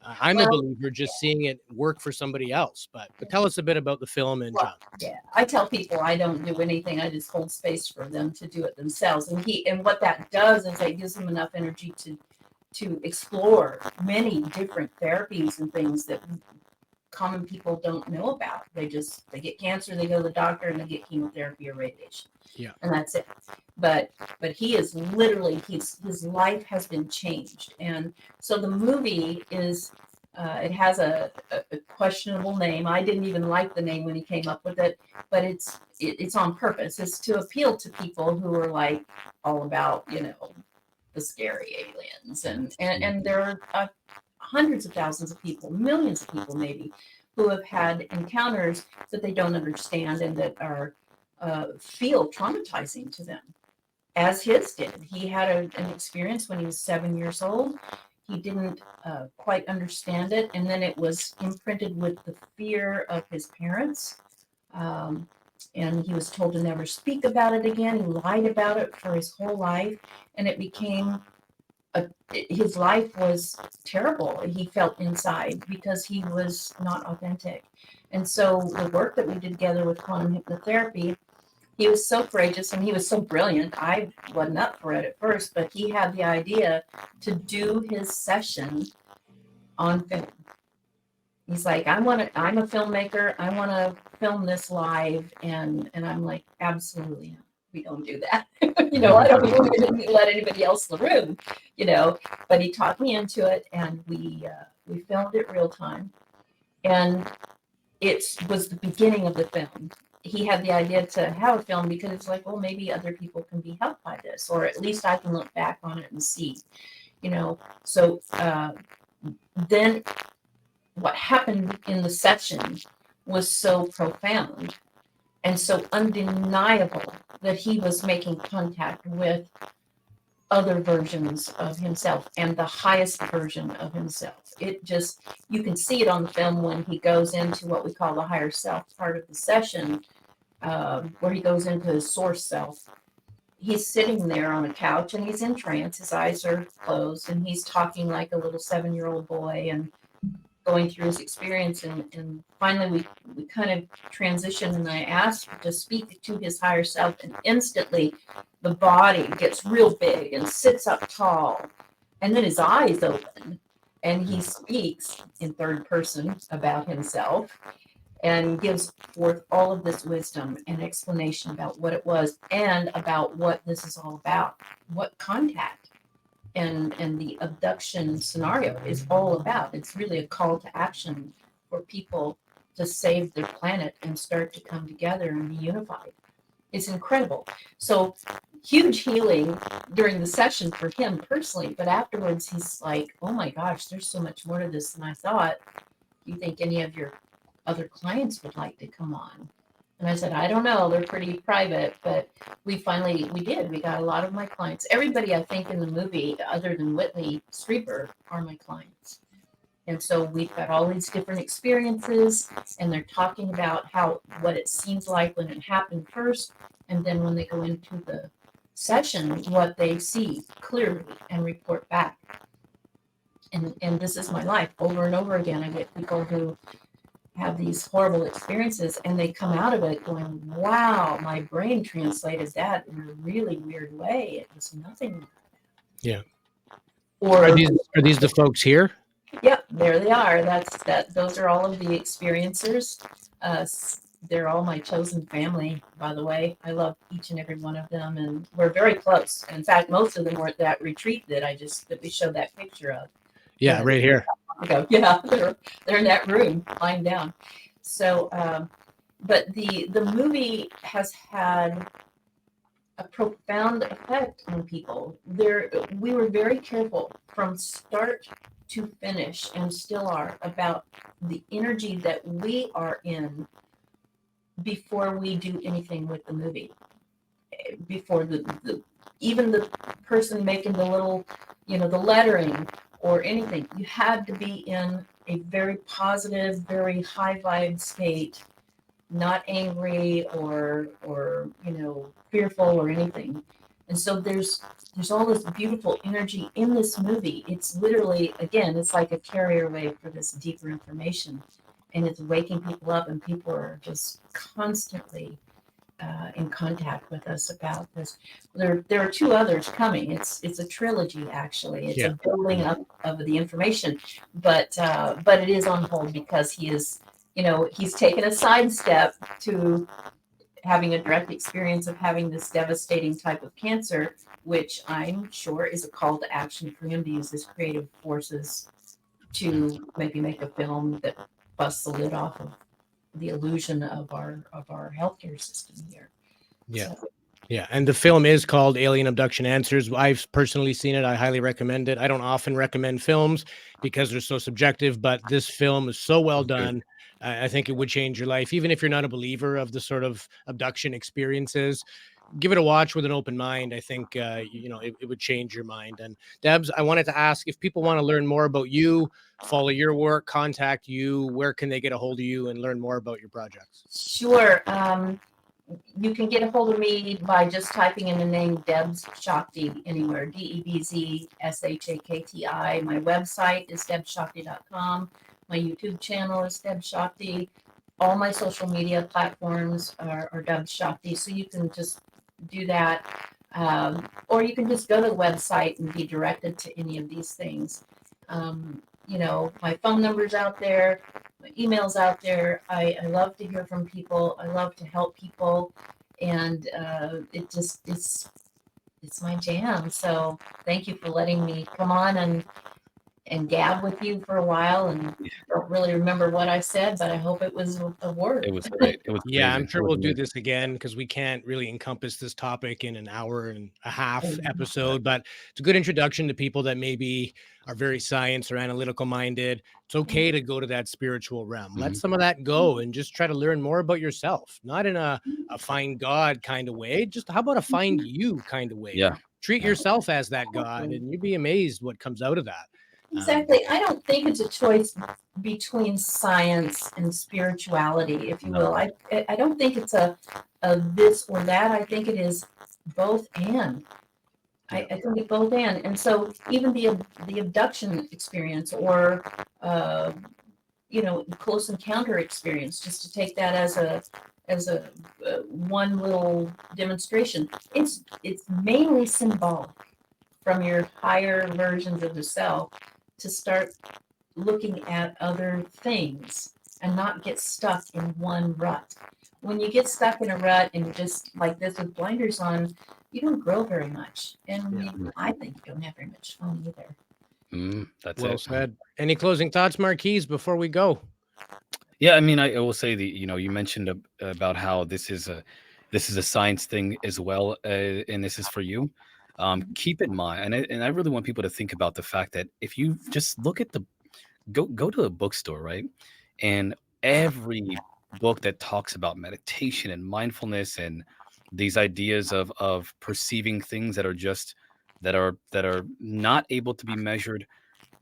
I'm a believer just seeing it work for somebody else. But tell us a bit about the film and John. Yeah, I tell people I don't do anything. I just hold space for them to do it themselves. And what that does is it gives them enough energy to explore many different therapies and things that common people don't know about. They get cancer, they go to the doctor, and they get chemotherapy or radiation. Yeah. And that's it. But he is literally, his life has been changed. And so the movie is, it has a questionable name. I didn't even like the name when he came up with it, but it's on purpose. It's to appeal to people who are like all about, you know, the scary aliens. And there are hundreds of thousands of people, millions of people maybe, who have had encounters that they don't understand and that are feel traumatizing to them, as his did. He had an experience when he was 7 years old. He didn't quite understand it, and then it was imprinted with the fear of his parents. And he was told to never speak about it again. He lied about it for his whole life, and it became his life was terrible. He felt inside because he was not authentic. And so the work that we did together with Quantum Hypnotherapy, he was so courageous and he was so brilliant. I wasn't up for it at first, but he had the idea to do his session on film. He's like, I'm a filmmaker. I want to film this live. And I'm like, absolutely not. We don't do that. You know, I don't even let anybody else in the room, you know, but he talked me into it, and we filmed it real time. And it was the beginning of the film. He had the idea to have a film because it's like, well, maybe other people can be helped by this, or at least I can look back on it and see, you know. So then what happened in the session was so profound and so undeniable that he was making contact with other versions of himself and the highest version of himself. It just, you can see it on the film when he goes into what we call the higher self part of the session, where he goes into his source self. He's sitting there on a couch and he's in trance. His eyes are closed and he's talking like a little 7-year-old boy and going through his experience. And finally we kind of transition, and I asked to speak to his higher self, and instantly the body gets real big and sits up tall, and then his eyes open and he speaks in third person about himself and gives forth all of this wisdom and explanation about what it was and about what this is all about, what contact and the abduction scenario is all about. It's really a call to action for people to save their planet and start to come together and be unified. It's incredible. So huge healing during the session for him personally, but afterwards he's like, oh my gosh, there's so much more to this than I thought. Do you think any of your other clients would like to come on? And I said, I don't know, they're pretty private, but we did. We got a lot of my clients. Everybody I think in the movie, other than Whitley Strieber, are my clients. And so we've got all these different experiences, and they're talking about what it seems like when it happened first, and then when they go into the session, what they see clearly and report back. And this is my life over and over again. I get people who have these horrible experiences and they come out of it going, wow, my brain translated that in a really weird way. It was nothing. Yeah. Or are these the folks here? Yep, there they are. Those are all of the experiencers. they're all my chosen family, by the way. I love each and every one of them, and we're very close. In fact, most of them were at that retreat that we showed that picture of. Yeah, right here. Yeah, they're in that room lying down. So, but the movie has had a profound effect on people. We were very careful from start to finish, and still are, about the energy that we are in before we do anything with the movie. Before even the person making the little, the lettering or anything, you had to be in a very positive, very high vibe state, not angry or fearful or anything. And so there's all this beautiful energy in this movie. It's literally, again, it's like a carrier wave for this deeper information, and it's waking people up, and people are just constantly in contact with us about this. There are two others coming. It's a trilogy, actually. It's a building up of the information, but it is on hold because he is, he's taken a sidestep to having a direct experience of having this devastating type of cancer, which I'm sure is a call to action for him to use his creative forces to maybe make a film that busts the lid off of the illusion of our healthcare system here. Yeah. So. Yeah. And the film is called Alien Abduction Answers. I've personally seen it. I highly recommend it. I don't often recommend films because they're so subjective, but this film is so well done. I think it would change your life, even if you're not a believer of the sort of abduction experiences. Give it a watch with an open mind. I think, it would change your mind. And Debz, I wanted to ask, if people want to learn more about you, follow your work, contact you, where can they get a hold of you and learn more about your projects? Sure. You can get a hold of me by just typing in the name Debz Shakti anywhere, DEBZ SHAKTI. My website is debzshakti.com. My YouTube channel is Debz Shakti. All my social media platforms are Debz Shakti, so you can just do that. Or you can just go to the website and be directed to any of these things. My phone number's out there, my email's out there. I love to hear from people. I love to help people. And it's my jam. So thank you for letting me come on and gab with you for a while, and don't really remember what I said, but I hope it was a word. It was great. It was yeah, amazing. I'm sure we'll do this again because we can't really encompass this topic in an hour and a half episode, but it's a good introduction to people that maybe are very science or analytical minded. It's okay to go to that spiritual realm. Let some of that go and just try to learn more about yourself, not in a find God kind of way, just how about a find you kind of way. Yeah. Treat yourself as that God, and you'd be amazed what comes out of that. Exactly. I don't think it's a choice between science and spirituality, if you will. I don't think it's a this or that. I think it is both and. I think it's both and so even the abduction experience or close encounter experience, just to take that as a one little demonstration, it's mainly symbolic from your higher versions of the self to start looking at other things and not get stuck in one rut. When you get stuck in a rut and just like this with blinders on, you don't grow very much. And I think you don't have very much fun either. That's well it. said. Any closing thoughts, Marquise, before we go? Yeah, I mean, I will say you mentioned about how this is a science thing as well, and this is for you. Keep in mind, and I really want people to think about the fact that if you just look at go to a bookstore, right, and every book that talks about meditation and mindfulness and these ideas of perceiving things that are not able to be measured,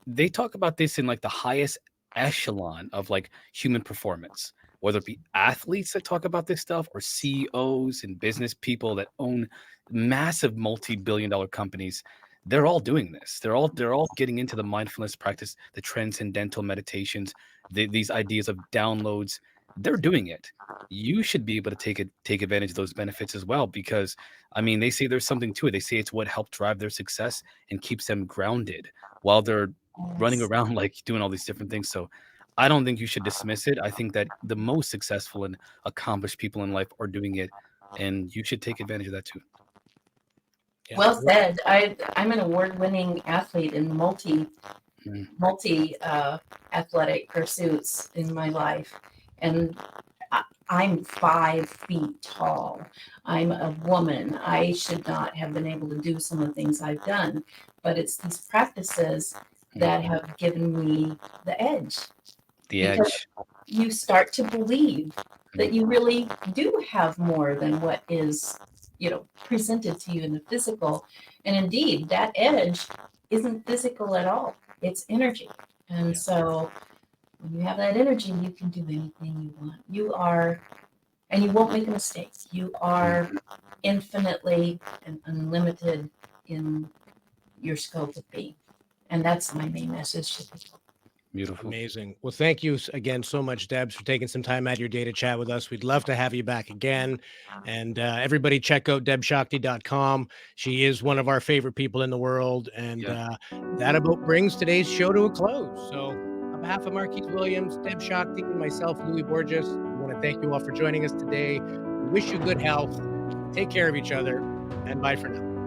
they talk about this in like the highest echelon of like human performance, whether it be athletes that talk about this stuff or CEOs and business people that own massive multi-billion-dollar companies. They're all doing this. They're all getting into the mindfulness practice, the transcendental meditations, these ideas of downloads. They're doing it. You should be able to take advantage of those benefits as well, because I mean, they say there's something to it. They say it's what helped drive their success and keeps them grounded while they're running around like doing all these different things. So I don't think you should dismiss it. I think that the most successful and accomplished people in life are doing it, and you should take advantage of that too. Yeah. Well said. I'm an award-winning athlete in multi athletic pursuits in my life, and I'm 5 feet tall. I'm a woman. I should not have been able to do some of the things I've done, but it's these practices that have given me the edge. The Because edge. you start to believe that you really do have more than what is, presented to you in the physical. And indeed, that edge isn't physical at all. It's energy. And so when you have that energy, you can do anything you want. You are, and you won't make a mistake. You are infinitely and unlimited in your scope of being. And that's my main message to people. Beautiful. Amazing. Well, thank you again so much, Debz, for taking some time out of your day to chat with us. We'd love to have you back again. And everybody check out debzshakti.com. She is one of our favorite people in the world. And that about brings today's show to a close. So on behalf of Marquise Williams, Debz Shakti, and myself, Louis Borges, we want to thank you all for joining us today. We wish you good health. Take care of each other. And bye for now.